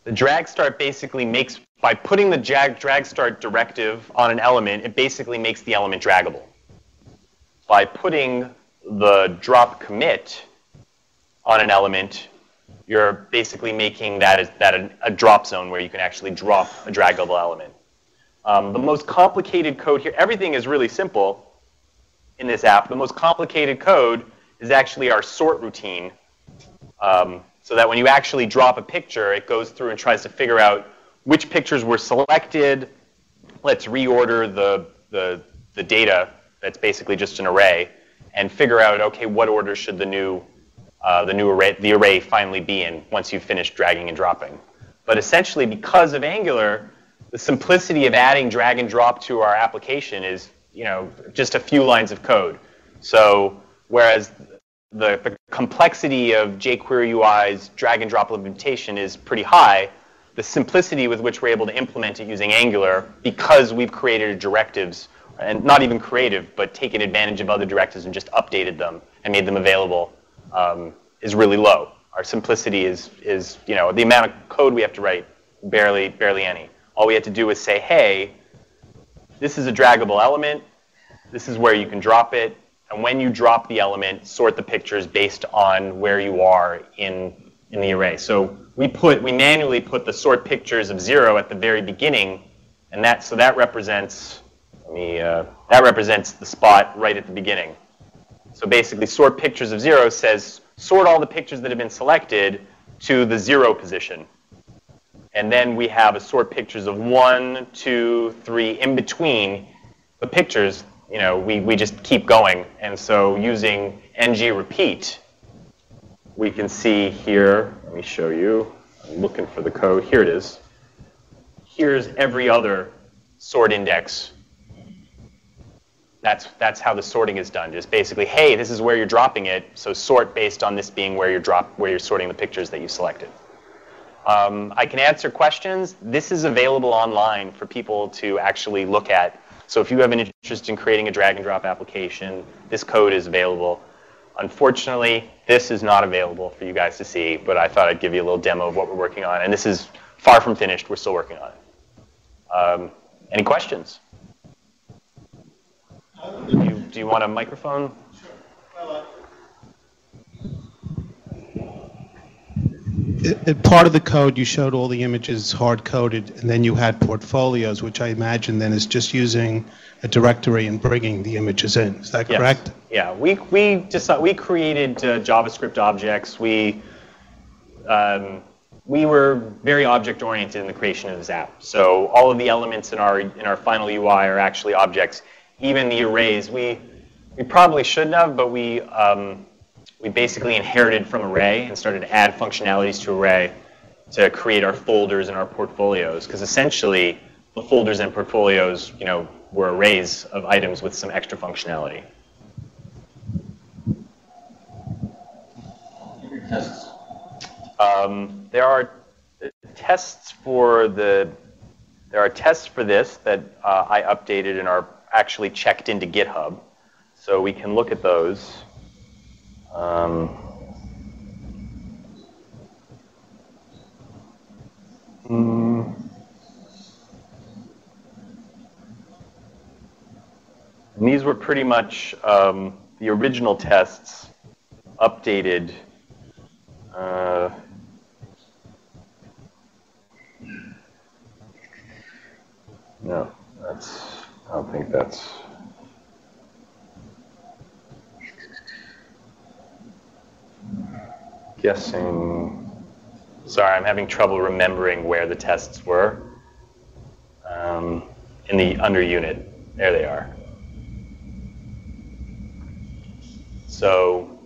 The drag start basically makes, by putting the drag start directive on an element, it basically makes the element draggable. By putting the drop commit on an element, you're basically making that a drop zone where you can actually drop a draggable element. The most complicated code here, everything is really simple in this app. The most complicated code is actually our sort routine, so that when you actually drop a picture, it goes through and tries to figure out which pictures were selected. Let's reorder the data, that's basically just an array, and figure out, okay, what order should the array finally be in once you've finished dragging and dropping. But essentially, because of Angular, the simplicity of adding drag and drop to our application is, just a few lines of code. So whereas the complexity of jQuery UI's drag and drop implementation is pretty high, the simplicity with which we're able to implement it using Angular, because we've created directives, and not even creative, but taken advantage of other directives and just updated them and made them available, is really low. Our simplicity is the amount of code we have to write, barely any. All we have to do is say, hey, this is a draggable element. This is where you can drop it. And when you drop the element, sort the pictures based on where you are in the array. So we manually put the sort pictures of 0 at the very beginning, and that represents the spot right at the beginning. So basically, sort pictures of 0 says sort all the pictures that have been selected to the 0 position. And then we have a sort pictures of 1, 2, 3 in between the pictures. We just keep going. And so using ng repeat, we can see here, let me show you. I'm looking for the code. Here it is. Here's every other sort index. That's how the sorting is done. Just basically, hey, this is where you're dropping it, so sort based on this being where you're sorting the pictures that you selected. I can answer questions. This is available online for people to actually look at. So if you have an interest in creating a drag and drop application, this code is available. Unfortunately, this is not available for you guys to see, but I thought I'd give you a little demo of what we're working on. And this is far from finished. We're still working on it. Any questions? Do you want a microphone? Part of the code, you showed all the images hard-coded, and then you had portfolios, which I imagine then is just using a directory and bringing the images in. Is that correct? Yes. Yeah, we created JavaScript objects. We were very object-oriented in the creation of this app. So all of the elements in our final UI are actually objects. Even the arrays, we probably shouldn't have, but we basically inherited from array and started to add functionalities to array to create our folders and our portfolios. Because essentially, the folders and portfolios, were arrays of items with some extra functionality. There are tests for this that I updated and are actually checked into GitHub, so we can look at those. And these were pretty much the original tests updated. No, I don't think that's. Guessing. Sorry, I'm having trouble remembering where the tests were. In the under unit. There they are. So.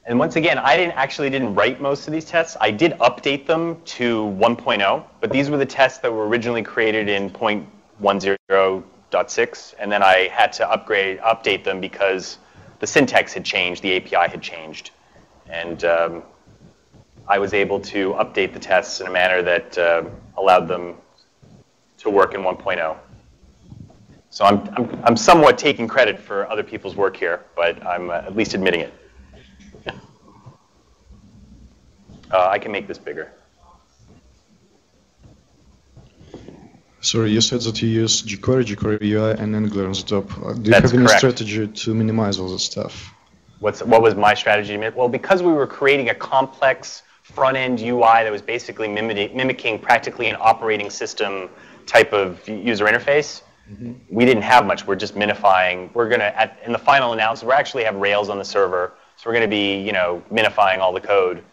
And once again, I didn't write most of these tests. I did update them to 1.0, but these were the tests that were originally created in 0.10.6, and then I had to update them because the syntax had changed, the API had changed, and I was able to update the tests in a manner that allowed them to work in 1.0. So I'm somewhat taking credit for other people's work here, but I'm at least admitting it. I can make this bigger. Sorry, you said that you use jQuery, jQuery UI, and Angular on the top. Do you That's have any correct. strategy to minimize all this stuff? What was my strategy? Well, because we were creating a complex front-end UI that was basically mimicking practically an operating system type of user interface, we didn't have much. We're just minifying. We're gonna in the final analysis, we actually have Rails on the server, so we're gonna be minifying all the code.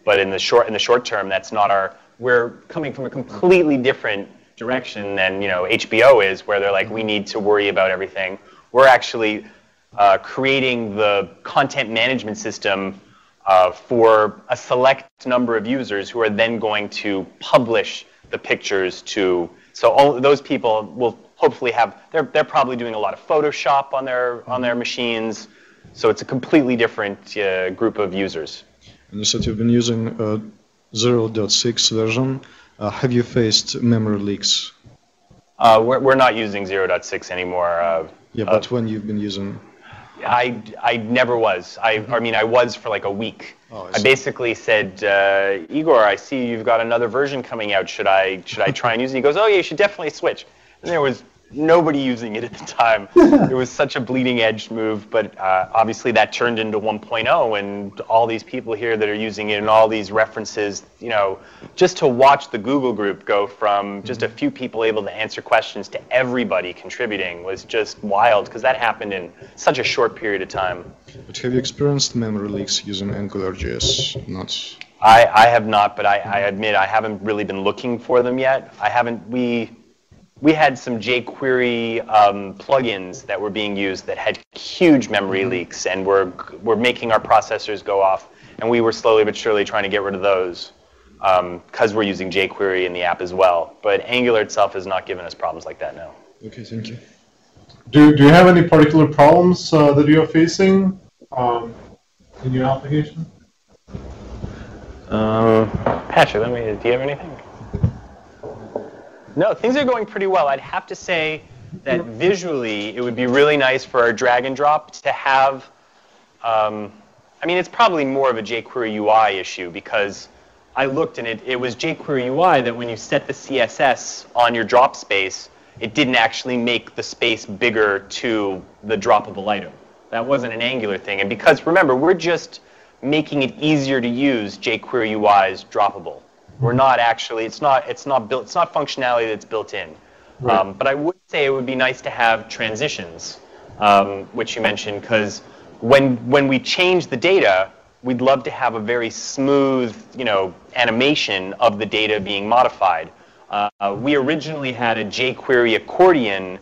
But in the short term, that's not our. We're coming from a completely different direction than HBO is, where they're like, we need to worry about everything. We're actually creating the content management system for a select number of users who are then going to publish the pictures to. So those people will hopefully have. They're probably doing a lot of Photoshop on their machines. So it's a completely different group of users. And you said you've been using 0.6 version. Have you faced memory leaks? We're not using 0.6 anymore. But when you've been using? I never was. I mean, I was for like a week. Oh, I basically said, Igor, I see you've got another version coming out. Should I try and use it? He goes, oh yeah, you should definitely switch. And there was nobody using it at the time. It was such a bleeding edge move, but obviously that turned into 1.0, and all these people here that are using it and all these references, just to watch the Google group go from just a few people able to answer questions to everybody contributing was just wild, because that happened in such a short period of time. But have you experienced memory leaks using AngularJS? Not. I have not, but I admit I haven't really been looking for them yet. We had some jQuery plugins that were being used that had huge memory leaks, and were making our processors go off. And we were slowly but surely trying to get rid of those because we're using jQuery in the app as well. But Angular itself has not given us problems like that now. Okay, thank you. Do you have any particular problems that you are facing in your application? Patrick, do you have anything? No, things are going pretty well. I'd have to say that visually, it would be really nice for our drag and drop to have, I mean, it's probably more of a jQuery UI issue, because I looked and it was jQuery UI that when you set the CSS on your drop space, it didn't actually make the space bigger to the droppable item. That wasn't an Angular thing. And because, remember, we're just making it easier to use jQuery UI's droppable. We're not actually, it's not functionality that's built in. Right. But I would say it would be nice to have transitions, which you mentioned, because when we change the data, we'd love to have a very smooth, animation of the data being modified. We originally had a jQuery accordion,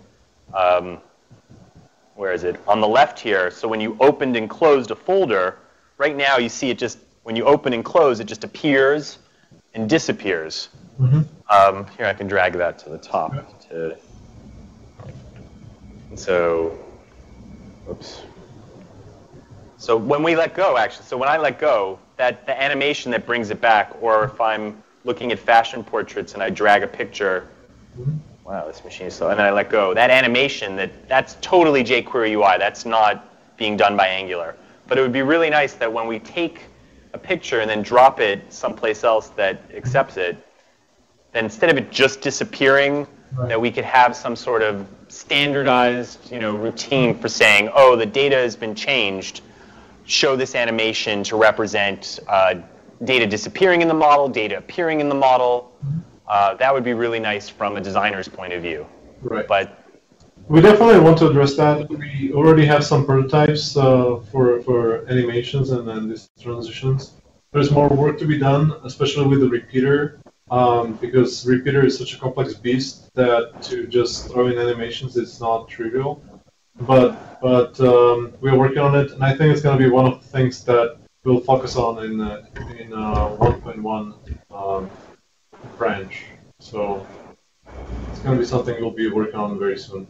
where is it? On the left here. So when you opened and closed a folder, right now you see it just, when you open and close, it just appears and disappears. Mm-hmm. Here, I can drag that to the top. So, oops. So when we let go, actually, so when I let go, that the animation that brings it back, or if I'm looking at fashion portraits and I drag a picture, wow, this machine is slow, and then I let go, that animation, that's totally jQuery UI. That's not being done by Angular. But it would be really nice that when we take a picture and then drop it someplace else that accepts it, then instead of it just disappearing that we could have some sort of standardized, routine for saying, oh, the data has been changed. Show this animation to represent data disappearing in the model, data appearing in the model. That would be really nice from a designer's point of view. Right. But we definitely want to address that. We already have some prototypes for animations and then these transitions. There's more work to be done, especially with the repeater, because repeater is such a complex beast that to just throw in animations is not trivial. But we're working on it, and I think it's going to be one of the things that we'll focus on in 1.1 branch. So it's going to be something we'll be working on very soon.